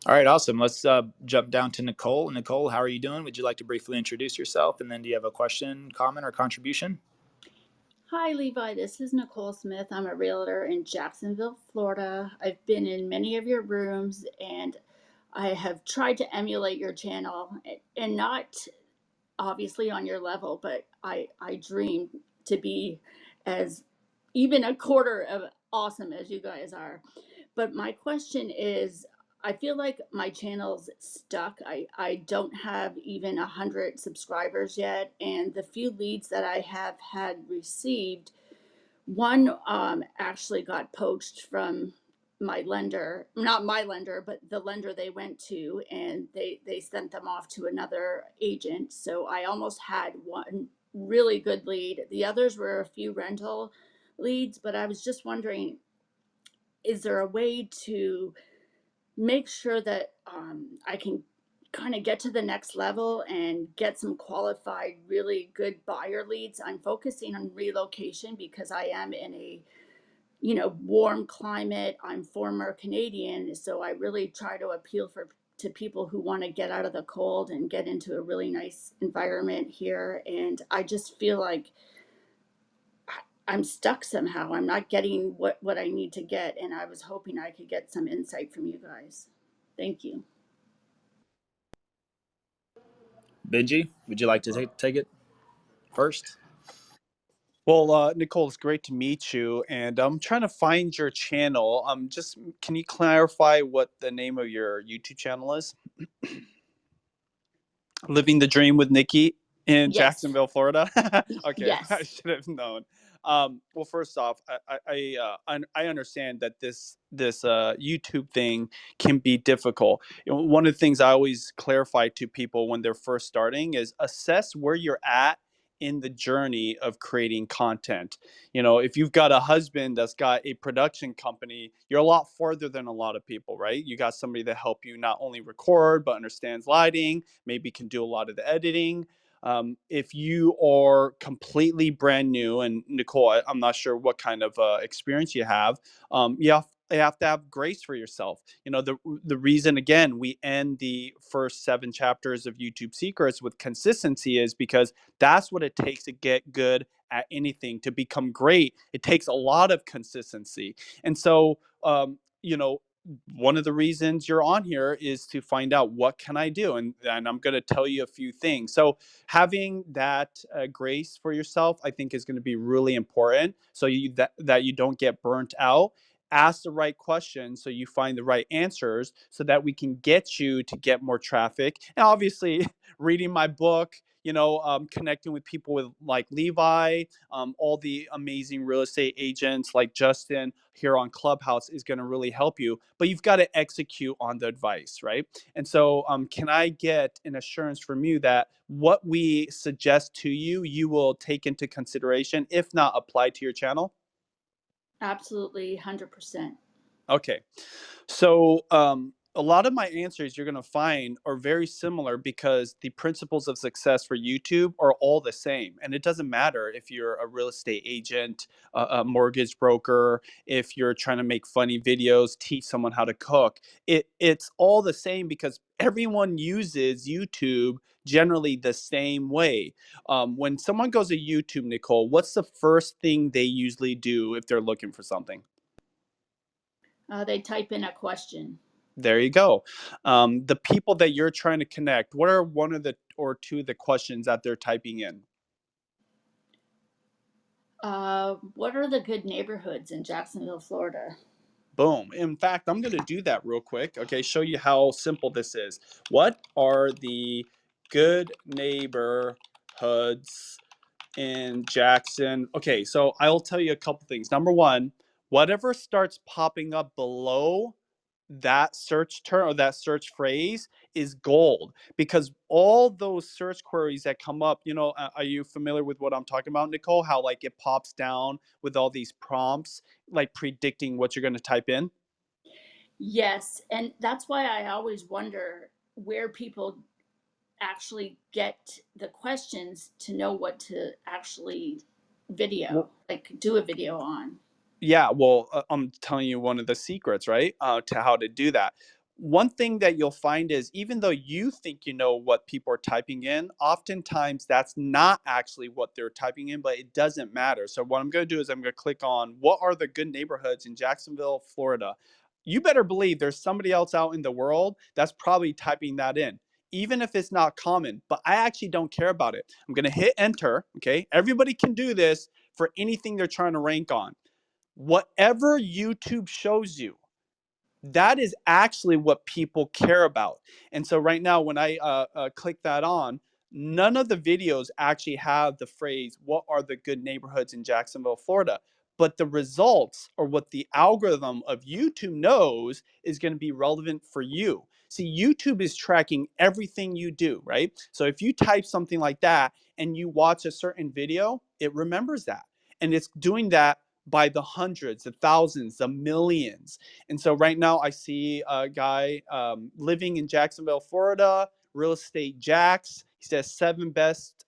All right, awesome. Let's jump down to Nicole. Nicole, how are you doing? Would you like to briefly introduce yourself? And then do you have a question, comment, or contribution? Hi, Levi. This is Nicole Smith. I'm a realtor in Jacksonville, Florida. I've been in many of your rooms and I have tried to emulate your channel, and not obviously on your level, but I dream to be as even a quarter of awesome as you guys are. But my question is, I feel like my channel's stuck. I don't have even 100 subscribers yet, and the few leads that I have had received, one actually got poached from my lender, not my lender, but the lender they went to, and they sent them off to another agent. So I almost had one really good lead. The others were a few rental leads, but I was just wondering, is there a way to make sure that I can kind of get to the next level and get some qualified, really good buyer leads? I'm focusing on relocation because I am in a warm climate. I'm former Canadian, so I really try to appeal to people who want to get out of the cold and get into a really nice environment here. And I just feel like I'm stuck somehow. I'm not getting what I need to get, and I was hoping I could get some insight from you guys. Thank you. Benji, would you like to take it first? Well, Nicole, it's great to meet you, and I'm trying to find your channel. Just can you clarify what the name of your YouTube channel is? Living the Dream with Nikki in Yes. Jacksonville, Florida. Okay, I Yes. should have known. Well, first off, I understand that this YouTube thing can be difficult. One of the things I always clarify to people when they're first starting is assess where you're at in the journey of creating content. If you've got a husband that's got a production company, you're a lot farther than a lot of people, right? You got somebody to help you not only record but understands lighting, maybe can do a lot of the editing. If you are completely brand new, and Nicole, I'm not sure what kind of experience you have, you have to have grace for yourself. The reason, again, we end the first 7 chapters of YouTube Secrets with consistency is because that's what it takes to get good at anything. To become great, it takes a lot of consistency. And so, one of the reasons you're on here is to find out what can I do, and I'm going to tell you a few things. So having that grace for yourself, I think, is going to be really important, so that you don't get burnt out. Ask the right questions so you find the right answers, so that we can get you to get more traffic. And obviously, reading my book, connecting with people with like Levi, all the amazing real estate agents like Justin here on Clubhouse is going to really help you. But you've got to execute on the advice, right? And so, can I get an assurance from you that what we suggest to you, you will take into consideration, if not apply to your channel? Absolutely, 100%. Okay. So, A lot of my answers you're going to find are very similar because the principles of success for YouTube are all the same. And it doesn't matter if you're a real estate agent, a mortgage broker, if you're trying to make funny videos, teach someone how to cook. It's all the same because everyone uses YouTube generally the same way. When someone goes to YouTube, Nicole, what's the first thing they usually do if they're looking for something? They type in a question. There you go. The people that you're trying to connect, what are one of the or two of the questions that they're typing in? What are the good neighborhoods in Jacksonville, Florida? Boom. In fact, I'm going to do that real quick. Okay, show you how simple this is. What are the good neighborhoods in Jackson? Okay, so I'll tell you a couple things. Number one, whatever starts popping up below that search term or that search phrase is gold, because all those search queries that come up, are you familiar with what I'm talking about, Nicole? How like it pops down with all these prompts, like predicting what you're going to type in? Yes, and that's why I always wonder where people actually get the questions to know what to actually do a video on. Yeah, well, I'm telling you one of the secrets, right? To how to do that. One thing that you'll find is even though you think you know what people are typing in, oftentimes that's not actually what they're typing in, but it doesn't matter. So what I'm going to do is I'm going to click on what are the good neighborhoods in Jacksonville, Florida. You better believe there's somebody else out in the world that's probably typing that in, even if it's not common, but I actually don't care about it. I'm going to hit enter. Okay. Everybody can do this for anything they're trying to rank on. Whatever YouTube shows you, that is actually what people care about. And so right now, when I click that on, none of the videos actually have the phrase, what are the good neighborhoods in Jacksonville, Florida? But the results, or what the algorithm of YouTube knows, is going to be relevant for you. See, YouTube is tracking everything you do, right? So if you type something like that and you watch a certain video, it remembers that. And it's doing that by the hundreds, the thousands, the millions. And so right now I see a guy living in Jacksonville, Florida, real estate Jacks. He says 7 best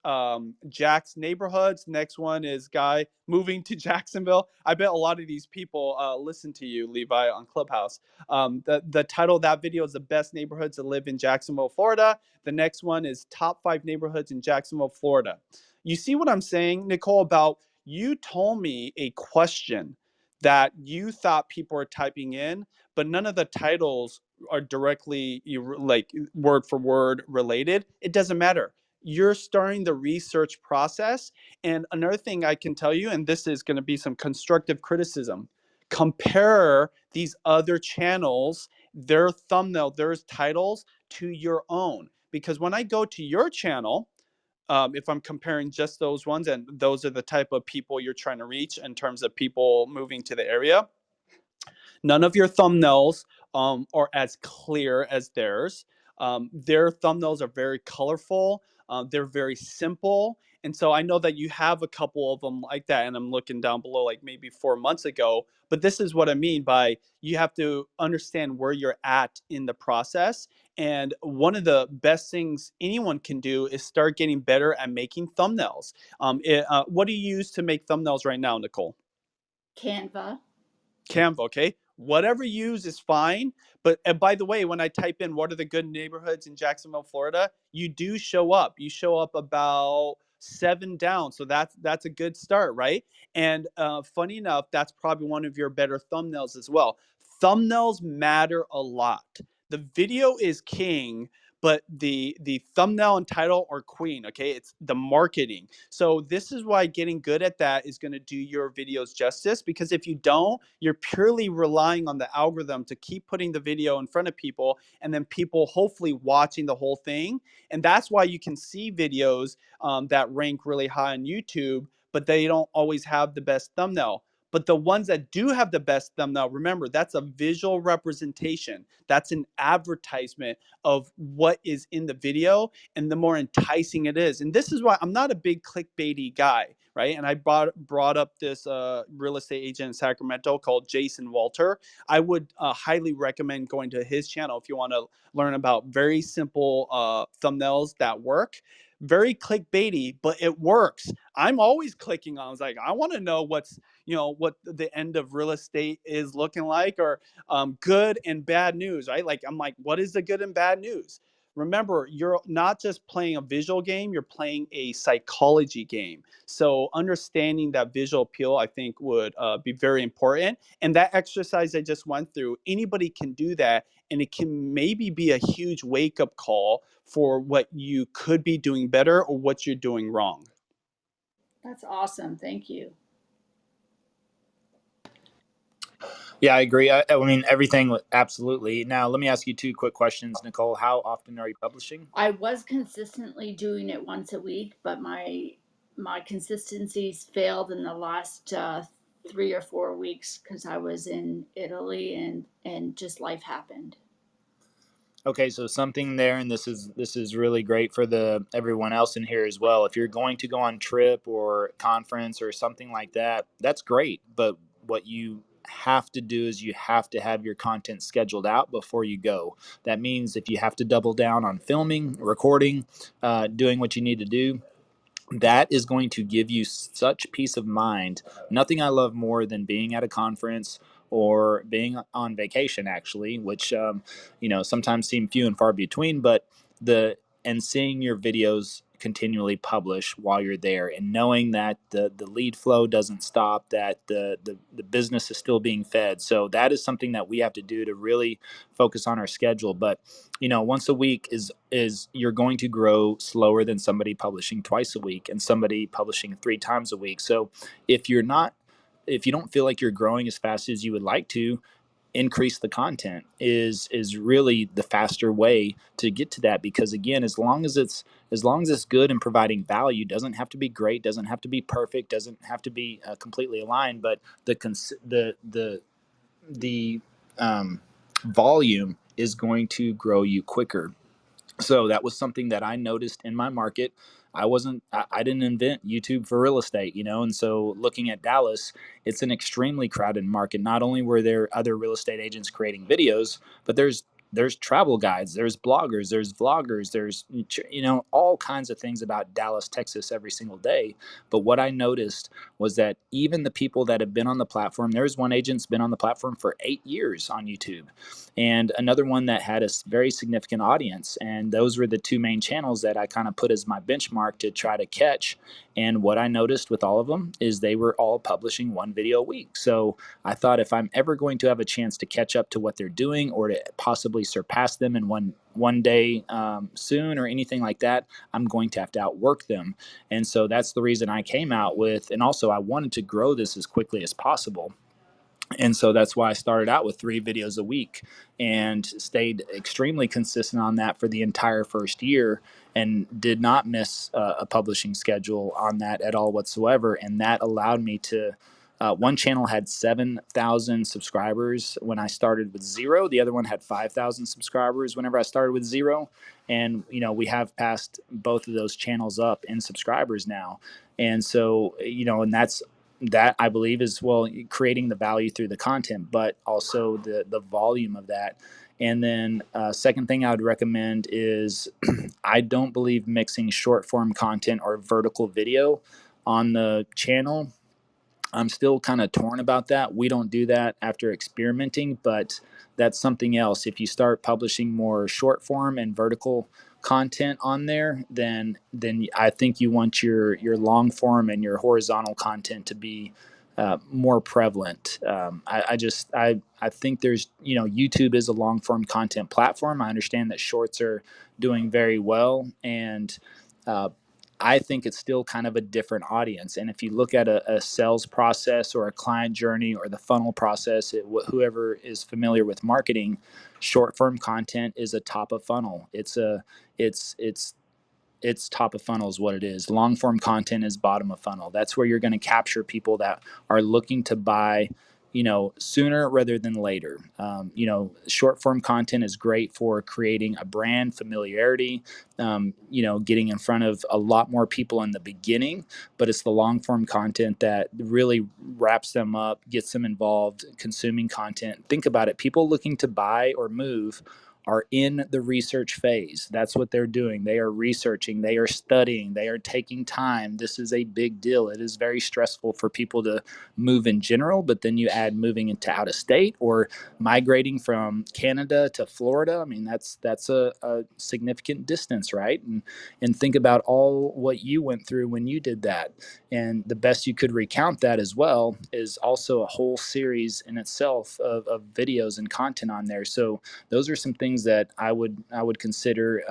Jacks neighborhoods. Next one is guy moving to Jacksonville. I bet a lot of these people listen to you, Levi, on Clubhouse. The title of that video is the best neighborhoods to live in Jacksonville, Florida. The next one is top 5 neighborhoods in Jacksonville, Florida. You see what I'm saying, Nicole, about you told me a question that you thought people were typing in, but none of the titles are directly like word for word related. It doesn't matter. You're starting the research process. And another thing I can tell you, and this is going to be some constructive criticism, compare these other channels, their thumbnail, their titles to your own. Because when I go to your channel, if I'm comparing just those ones, and those are the type of people you're trying to reach in terms of people moving to the area, none of your thumbnails are as clear as theirs. Their thumbnails are very colorful. They're very simple. And so I know that you have a couple of them like that. And I'm looking down below, like maybe 4 months ago. But this is what I mean by you have to understand where you're at in the process. And one of the best things anyone can do is start getting better at making thumbnails. What do you use to make thumbnails right now, Nicole? Canva. Canva, okay? Whatever you use is fine. But and by the way, when I type in what are the good neighborhoods in Jacksonville, Florida, you do show up. You show up about 7 down. So that's a good start, right? And funny enough, that's probably one of your better thumbnails as well. Thumbnails matter a lot. The video is king, but the thumbnail and title are queen, okay? It's the marketing. So this is why getting good at that is going to do your videos justice, because if you don't, you're purely relying on the algorithm to keep putting the video in front of people, and then people hopefully watching the whole thing. And that's why you can see videos that rank really high on YouTube, but they don't always have the best thumbnail. But the ones that do have the best thumbnail, remember, that's a visual representation. That's an advertisement of what is in the video and the more enticing it is. And this is why I'm not a big clickbaity guy, right? And I brought up this real estate agent in Sacramento called Jason Walter. I would highly recommend going to his channel if you want to learn about very simple thumbnails that work. Very clickbaity, but it works. I'm always clicking on. I was like, I want to know what's, what the end of real estate is looking like, or good and bad news, right? Like, I'm like, what is the good and bad news? Remember, you're not just playing a visual game, you're playing a psychology game. So understanding that visual appeal, I think, would be very important. And that exercise I just went through, anybody can do that. And it can maybe be a huge wake-up call for what you could be doing better or what you're doing wrong. That's awesome. Thank you. Yeah, I agree. I mean, everything, absolutely. Now, let me ask you two quick questions, Nicole. How often are you publishing? I was consistently doing it once a week, but my consistencies failed in the last 3 or 4 weeks because I was in Italy and just life happened. Okay, so something there, and this is really great for the everyone else in here as well. If you're going to go on trip or conference or something like that, that's great. But what you have to do is you have to have your content scheduled out before you go. That means if you have to double down on filming, recording, doing what you need to do, that is going to give you such peace of mind. Nothing I love more than being at a conference or being on vacation, actually, which sometimes seem few and far between. But and seeing your videos continually publish while you're there, and knowing that the lead flow doesn't stop, that the business is still being fed. So that is something that we have to do to really focus on our schedule. But once a week is you're going to grow slower than somebody publishing twice a week and somebody publishing 3 times a week. So if you don't feel like you're growing as fast as you would like to, increase the content is really the faster way to get to that. Because again, as long as it's good and providing value, doesn't have to be great, doesn't have to be perfect, doesn't have to be completely aligned, but the volume is going to grow you quicker. So that was something that I noticed in my market. I didn't invent YouTube for real estate, and so looking at Dallas, it's an extremely crowded market. Not only were there other real estate agents creating videos, but there's travel guides, there's bloggers, there's vloggers, there's all kinds of things about Dallas, Texas every single day. But what I noticed was that even the people that have been on the platform, there's one agent's been on the platform for 8 years on YouTube, and another one that had a very significant audience. And those were the two main channels that I kind of put as my benchmark to try to catch. And what I noticed with all of them is they were all publishing 1 video a week. So I thought, if I'm ever going to have a chance to catch up to what they're doing or to possibly surpass them in one day soon or anything like that, I'm going to have to outwork them. And so that's the reason I came out with, and also I wanted to grow this as quickly as possible. And so that's why I started out with 3 videos a week and stayed extremely consistent on that for the entire first year, and did not miss a publishing schedule on that at all whatsoever. And that allowed me to, one channel had 7,000 subscribers when I started with 0. The other one had 5,000 subscribers whenever I started with 0. And, we have passed both of those channels up in subscribers now. And so, and that I believe is, well, creating the value through the content, but also the volume of that. And then second thing I would recommend is I don't believe mixing short form content or vertical video on the channel. I'm still kind of torn about that. We don't do that after experimenting, but that's something else. If you start publishing more short form and vertical content on there, then I think you want your long form and your horizontal content to be more prevalent. I think there's, YouTube is a long form content platform. I understand that shorts are doing very well, and I think it's still kind of a different audience. And if you look at a sales process or a client journey or the funnel process, whoever is familiar with marketing, short form content is a top of funnel. It's top of funnel is what it is. Long form content is bottom of funnel. That's where you're going to capture people that are looking to buy, sooner rather than later. Short form content is great for creating a brand familiarity, getting in front of a lot more people in the beginning, but it's the long form content that really wraps them up, gets them involved, consuming content. Think about it. People looking to buy or move are in the research phase. That's what they're doing. They are researching, they are studying, they are taking time. This is a big deal. It is very stressful for people to move in general, but then you add moving into out of state or migrating from Canada to Florida. I mean, that's a significant distance, right? And think about all what you went through when you did that. And the best you could recount that as well is also a whole series in itself of videos and content on there. So those are some things that I would consider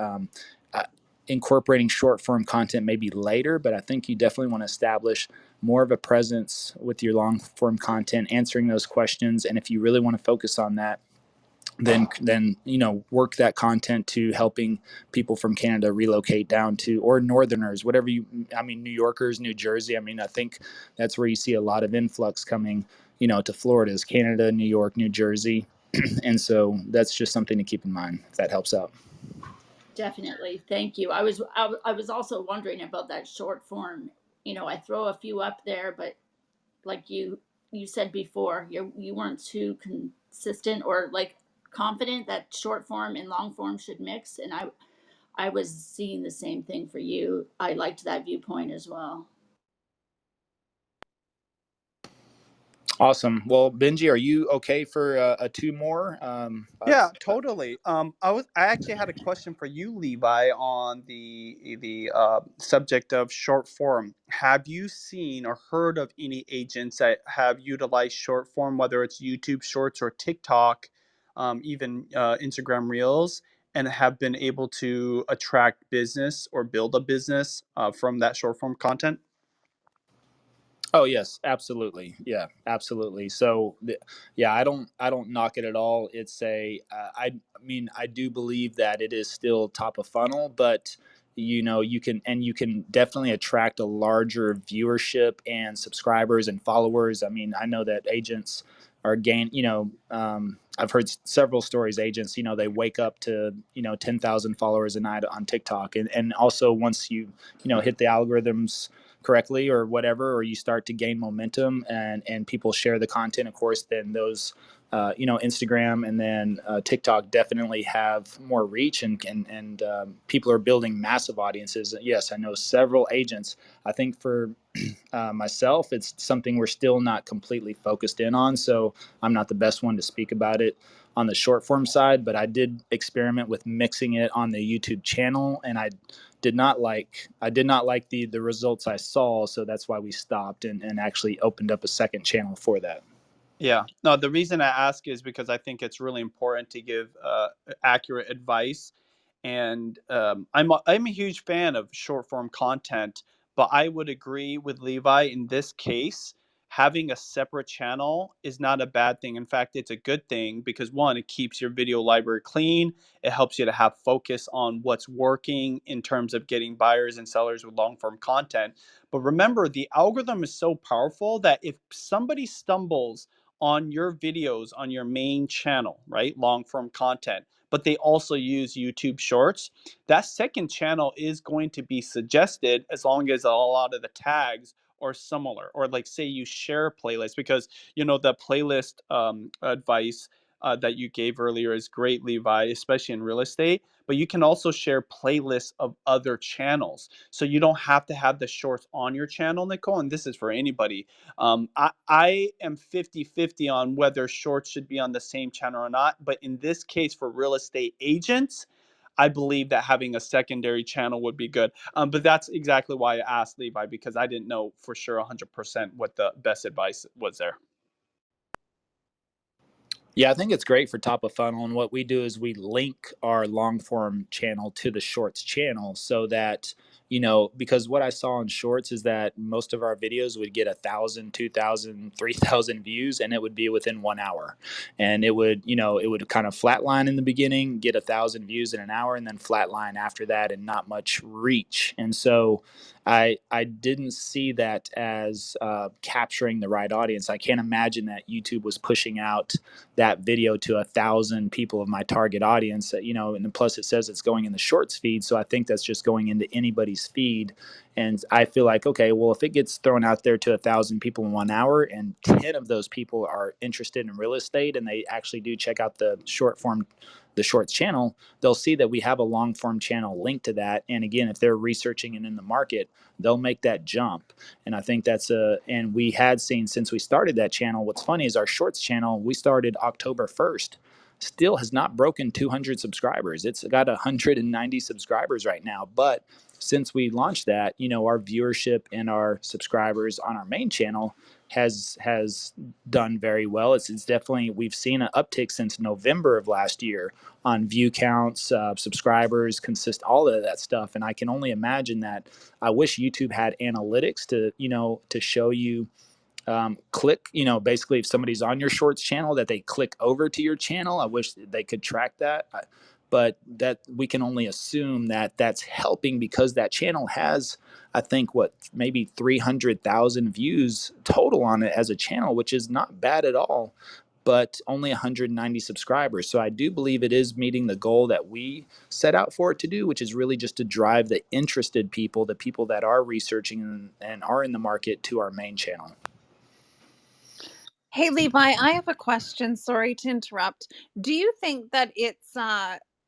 incorporating short form content maybe later, but I think you definitely want to establish more of a presence with your long form content, answering those questions. And if you really want to focus on that, then work that content to helping people from Canada relocate down to, or Northerners, whatever New Yorkers, New Jersey. I mean, I think that's where you see a lot of influx coming, to Florida is Canada, New York, New Jersey. And so that's just something to keep in mind, if that helps out. Definitely. Thank you. I was also wondering about that short form. I throw a few up there, but like you said before, you weren't too consistent or like confident that short form and long form should mix. And I was seeing the same thing for you. I liked that viewpoint as well. Awesome. Well, Benji, are you okay for a two more? Yeah, totally. I actually had a question for you, Levi, on the subject of short form. Have you seen or heard of any agents that have utilized short form, whether it's YouTube Shorts or TikTok, even Instagram Reels, and have been able to attract business or build a business from that short form content? Oh yes, absolutely. Yeah, absolutely. So yeah, I don't knock it at all. It's I do believe that it is still top of funnel, but you can definitely attract a larger viewership and subscribers and followers. I mean, I know that agents are I've heard several stories. Agents, they wake up to 10,000 followers a night on TikTok, and also once you hit the algorithms correctly or whatever, or you start to gain momentum and people share the content, of course, then those Instagram and then TikTok definitely have more reach, and people are building massive audiences. Yes, I know several agents. I think for myself, it's something we're still not completely focused in on, so I'm not the best one to speak about it on the short form side, but I did experiment with mixing it on the YouTube channel, and I did not like the results I saw, so that's why we stopped and actually opened up a second channel for that. Yeah. No, the reason I ask is because I think it's really important to give accurate advice. And I'm a huge fan of short form content, but I would agree with Levi in this case. Having a separate channel is not a bad thing. In fact, it's a good thing because one, it keeps your video library clean. It helps you to have focus on what's working in terms of getting buyers and sellers with long form content. But remember, the algorithm is so powerful that if somebody stumbles on your videos on your main channel, right? Long form content, but they also use YouTube Shorts, that second channel is going to be suggested as long as a lot of the tags are similar. Or like say you share playlists, because the playlist advice that you gave earlier is great, Levi, especially in real estate. But you can also share playlists of other channels. So you don't have to have the shorts on your channel, Nicole. And this is for anybody. I am 50-50 on whether shorts should be on the same channel or not. But in this case, for real estate agents, I believe that having a secondary channel would be good. But that's exactly why I asked Levi, because I didn't know for sure 100% what the best advice was there. Yeah, I think it's great for top of funnel. And what we do is we link our long form channel to the shorts channel so that, because what I saw on shorts is that most of our videos would get 1,000, 2,000, 3,000 views, and it would be within 1 hour. And it would kind of flatline in the beginning, get 1,000 views in an hour, and then flatline after that and not much reach. And so I didn't see that as capturing the right audience. I can't imagine that YouTube was pushing out that video to 1,000 people of my target audience. And plus it says it's going in the Shorts feed, so I think that's just going into anybody's feed. And I feel like, okay, well, if it gets thrown out there to 1,000 people in 1 hour, and 10 of those people are interested in real estate, and they actually do check out the Shorts channel, they'll see that we have a long form channel linked to that. And again, if they're researching and in the market, they'll make that jump. And I think and we had seen since we started that channel, what's funny is our Shorts channel, we started October 1st, still has not broken 200 subscribers. It's got 190 subscribers right now. But since we launched that, our viewership and our subscribers on our main channel has done very well. It's definitely, we've seen an uptick since November of last year on view counts, subscribers, all of that stuff. And I can only imagine that. I wish YouTube had analytics to show you click, basically if somebody's on your Shorts channel, that they click over to your channel. I wish they could track that. But that we can only assume that that's helping because that channel has, I think, maybe 300,000 views total on it as a channel, which is not bad at all, but only 190 subscribers. So I do believe it is meeting the goal that we set out for it to do, which is really just to drive the interested people, the people that are researching and are in the market, to our main channel. Hey, Levi, I have a question. Sorry to interrupt. Do you think that it's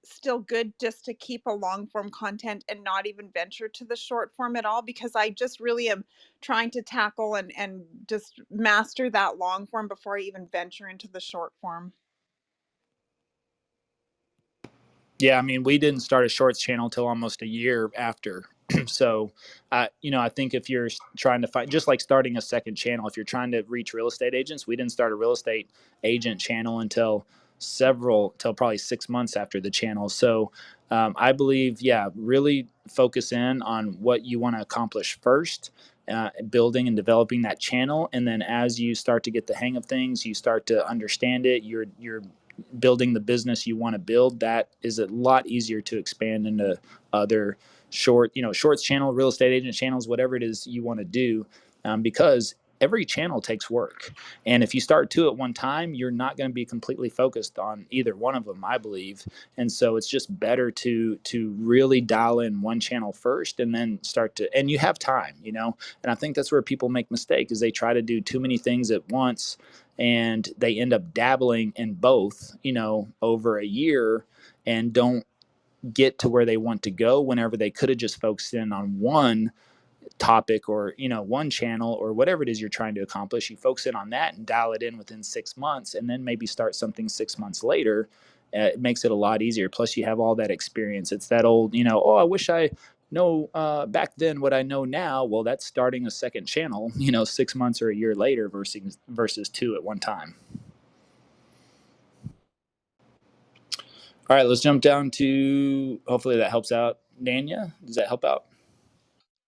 still good just to keep a long form content and not even venture to the short form at all? Because I just really am trying to tackle and just master that long form before I even venture into the short form. Yeah, I mean, we didn't start a Shorts channel till almost a year after. So, I think if you're trying to find, just like starting a second channel, if you're trying to reach real estate agents, we didn't start a real estate agent channel until probably 6 months after the channel. So, I believe, really focus in on what you want to accomplish first, building and developing that channel. And then as you start to get the hang of things, you start to understand it, you're building the business you want to build, that is a lot easier to expand into other Shorts channel, real estate agent channels, whatever it is you want to do, because every channel takes work. And if you start two at one time, you're not going to be completely focused on either one of them, I believe. And so it's just better to really dial in one channel first and then and you have time, and I think that's where people make mistakes, is they try to do too many things at once and they end up dabbling in both, over a year, and don't get to where they want to go, whenever they could have just focused in on one topic or one channel or whatever it is you're trying to accomplish. You focus in on that and dial it in within 6 months, and then maybe start something 6 months later. It makes it a lot easier. Plus you have all that experience. It's that old, I wish I know back then what I know now. Well, that's starting a second channel 6 months or a year later versus two at one time. All right, let's jump down to, hopefully that helps out. Dania, does that help out?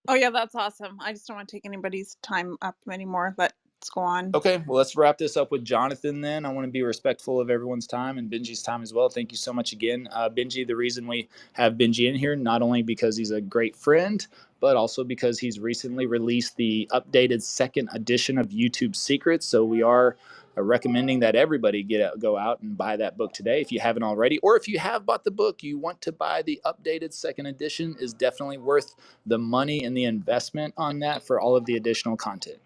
Oh, yeah, that's awesome. I just don't want to take anybody's time up anymore. Let's go on. Okay, well, let's wrap this up with Jonathan then. I want to be respectful of everyone's time and Benji's time as well. Thank you so much again. Benji, the reason we have Benji in here, not only because he's a great friend, but also because he's recently released the updated second edition of YouTube Secrets. So we are recommending that everybody go out and buy that book today if you haven't already. Or if you have bought the book, you want to buy the updated second edition, is definitely worth the money and the investment on that for all of the additional content.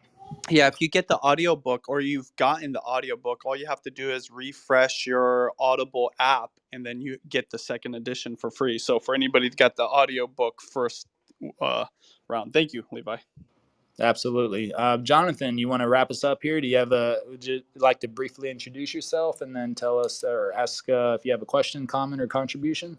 Yeah, if you get the audiobook or you've gotten the audiobook, all you have to do is refresh your Audible app and then you get the second edition for free. So for anybody that got the audiobook first round, thank you, Levi. Absolutely. Jonathan, you want to wrap us up here? Would you like to briefly introduce yourself and then tell us or ask if you have a question, comment, or contribution?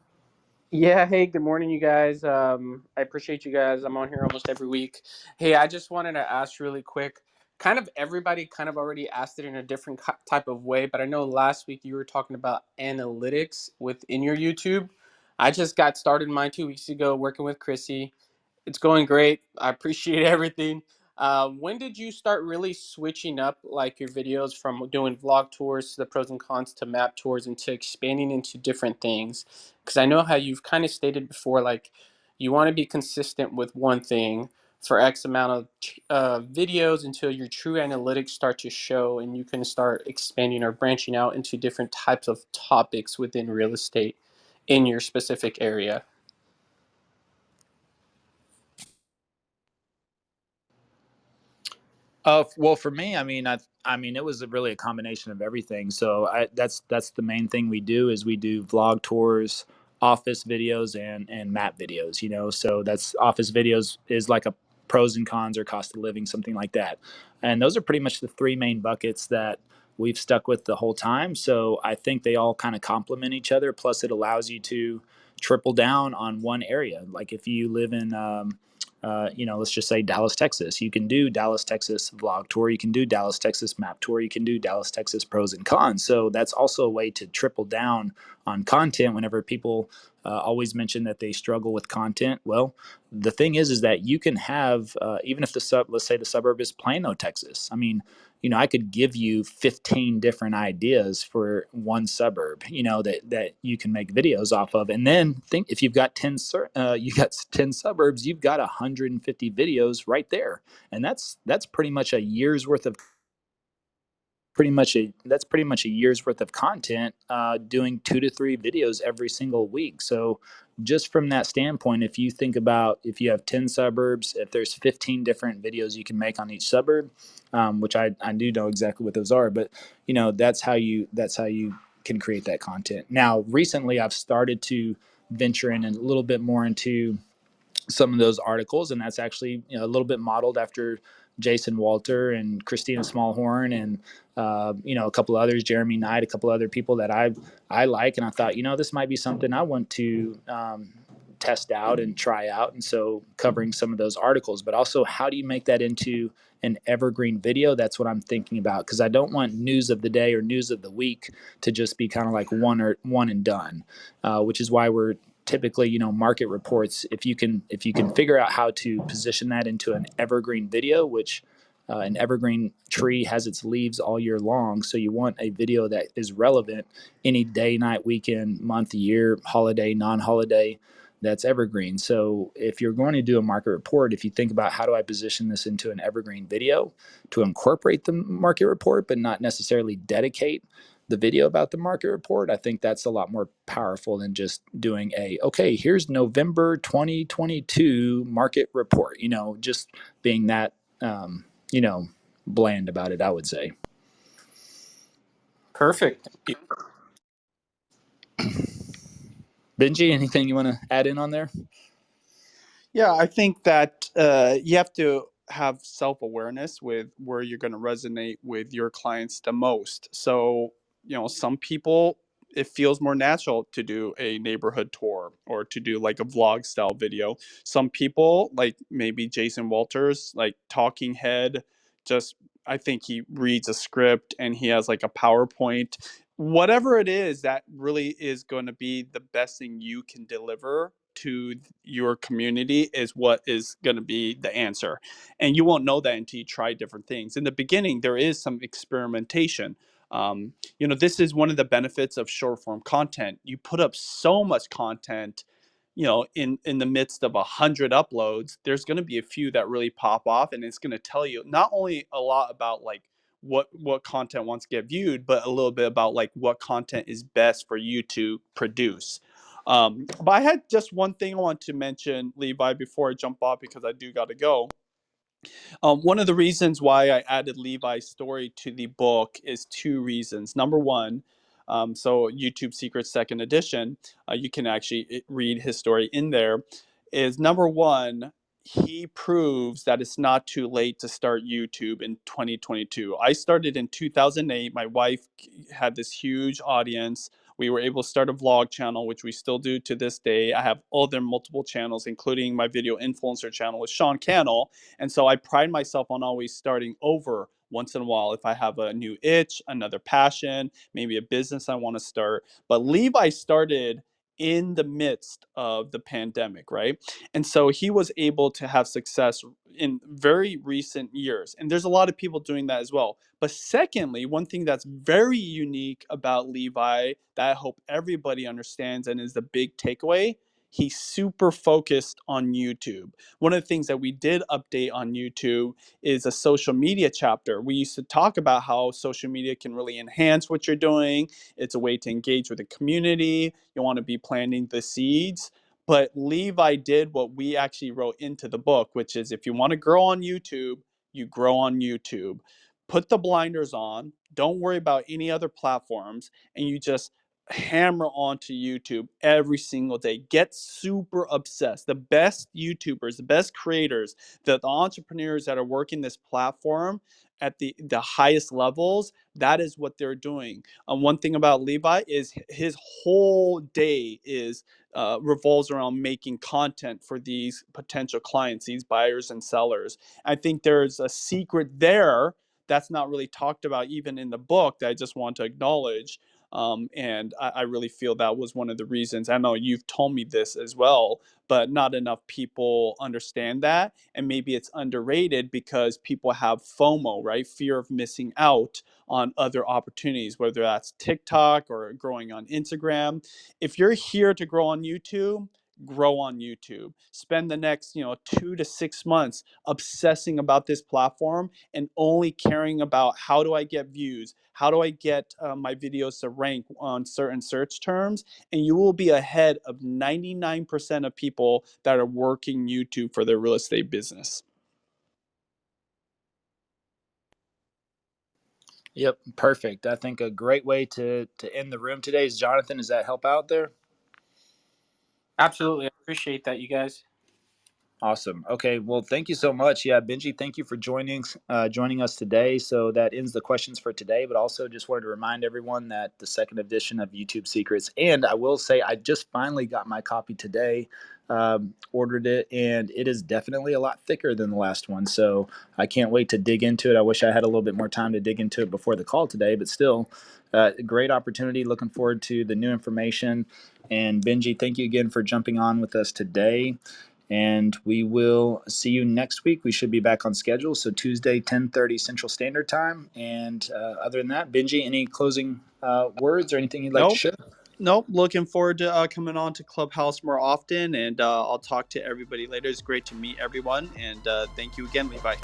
Yeah, hey, good morning, you guys. I appreciate you guys. I'm on here almost every week. Hey, I just wanted to ask really quick. Kind of everybody kind of already asked it in a different type of way, but I know last week you were talking about analytics within your YouTube. I just got started mine 2 weeks ago working with Chrissy. It's going great. I appreciate everything. When did you start really switching up like your videos from doing vlog tours to the pros and cons to map tours and to expanding into different things? Because I know how you've kind of stated before, like you want to be consistent with one thing, for X amount of videos until your true analytics start to show, and you can start expanding or branching out into different types of topics within real estate in your specific area. Well, for me, I mean, it was really a combination of everything. So that's the main thing we do is we do vlog tours, office videos, and map videos. You know, so that's office videos is like a pros and cons or cost of living, something like that. And those are pretty much the three main buckets that we've stuck with the whole time. So I think they all kind of complement each other. Plus, it allows you to triple down on one area. Like if you live in let's just say Dallas, Texas. You can do Dallas, Texas vlog tour. You can do Dallas, Texas map tour. You can do Dallas, Texas pros and cons. So that's also a way to triple down on content whenever people always mention that they struggle with content. Well, the thing is that you can have, even if let's say the suburb is Plano, Texas. I mean, I could give you 15 different ideas for one suburb, that you can make videos off of. And then think if you've got 10 suburbs, you've got 150 videos right there. And that's pretty much a year's worth of content, doing 2 to 3 videos every single week. So just from that standpoint, if you think about if you have 10 suburbs, if there's 15 different videos you can make on each suburb, which I do know exactly what those are, but that's how you can create that content. Now recently I've started to venture in a little bit more into some of those articles, and that's actually a little bit modeled after Jason Walter and Christina Smallhorn and a couple others, Jeremy Knight, a couple other people that I like, and I thought this might be something I want to test out and try out. And so covering some of those articles, but also how do you make that into an evergreen video? That's what I'm thinking about, because I don't want news of the day or news of the week to just be kind of like one and done, which is why we're typically market reports. If you can figure out how to position that into an evergreen video, which an evergreen tree has its leaves all year long, so you want a video that is relevant any day, night, weekend, month, year, holiday, non-holiday, that's evergreen. So if you're going to do a market report, if you think about how do I position this into an evergreen video to incorporate the market report but not necessarily dedicate the video about the market report, I think that's a lot more powerful than just doing okay, here's November 2022 market report, just being that, bland about it, I would say. Perfect. Benji, anything you want to add in on there? Yeah, I think that you have to have self-awareness with where you're going to resonate with your clients the most. So, some people, it feels more natural to do a neighborhood tour or to do like a vlog style video. Some people, like maybe Jason Walters, like talking head, just I think he reads a script and he has like a PowerPoint. Whatever it is that really is going to be the best thing you can deliver to your community is what is going to be the answer. And you won't know that until you try different things. In the beginning, there is some experimentation. This is one of the benefits of short form content. You put up so much content, in the midst of 100 uploads, there's going to be a few that really pop off, and it's going to tell you not only a lot about like what content wants to get viewed, but a little bit about like what content is best for you to produce. But I had just one thing I want to mention, Levi, before I jump off, because I do got to go. One of the reasons why I added Levi's story to the book is 2 reasons. Number one, so YouTube Secrets Second Edition, you can actually read his story in there. Is number one, he proves that it's not too late to start YouTube in 2022. I started in 2008. My wife had this huge audience. We were able to start a vlog channel, which we still do to this day. I have other multiple channels, including my video influencer channel with Sean Cannell. And so I pride myself on always starting over once in a while if I have a new itch, another passion, maybe a business I want to start. But Levi started in the midst of the pandemic, right? And so he was able to have success in very recent years. And there's a lot of people doing that as well. But secondly, one thing that's very unique about Levi that I hope everybody understands and is the big takeaway He's super focused on YouTube. One of the things that we did update on YouTube is a social media chapter. We used to talk about how social media can really enhance what you're doing. It's a way to engage with the community. You want to be planting the seeds. But Levi did what we actually wrote into the book, which is if you want to grow on YouTube, you grow on YouTube. Put the blinders on. Don't worry about any other platforms. And you just hammer onto YouTube every single day. Get super obsessed. The best YouTubers, the best creators, the entrepreneurs that are working this platform at the highest levels, that is what they're doing. One thing about Levi is his whole day is revolves around making content for these potential clients, these buyers and sellers. I think there's a secret there that's not really talked about even in the book that I just want to acknowledge. And I really feel that was one of the reasons. I know you've told me this as well, but not enough people understand that. And maybe it's underrated because people have FOMO, right? Fear of missing out on other opportunities, whether that's TikTok or growing on Instagram. If you're here to grow on YouTube, grow on YouTube. Spend the next, 2 to 6 months obsessing about this platform and only caring about how do I get views? How do I get my videos to rank on certain search terms? And you will be ahead of 99% of people that are working YouTube for their real estate business. Yep, perfect. I think a great way to end the room today is, Jonathan, does that help out there? Absolutely. I appreciate that, you guys. Awesome. Okay. Well, thank you so much. Yeah, Benji, thank you for joining us today. So that ends the questions for today, but also just wanted to remind everyone that the second edition of YouTube Secrets, and I will say I just finally got my copy today, ordered it, and it is definitely a lot thicker than the last one. So I can't wait to dig into it. I wish I had a little bit more time to dig into it before the call today, but still a great opportunity. Looking forward to the new information. And Benji, thank you again for jumping on with us today. And we will see you next week. We should be back on schedule. So Tuesday, 10:30 Central Standard Time. And other than that, Benji, any closing words or anything you'd like to share? Nope. Looking forward to coming on to Clubhouse more often. And I'll talk to everybody later. It's great to meet everyone. And thank you again, Levi.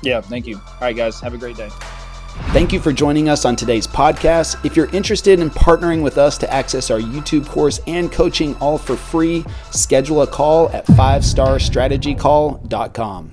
Yeah, thank you. All right, guys. Have a great day. Thank you for joining us on today's podcast. If you're interested in partnering with us to access our YouTube course and coaching all for free, schedule a call at 5starstrategycall.com.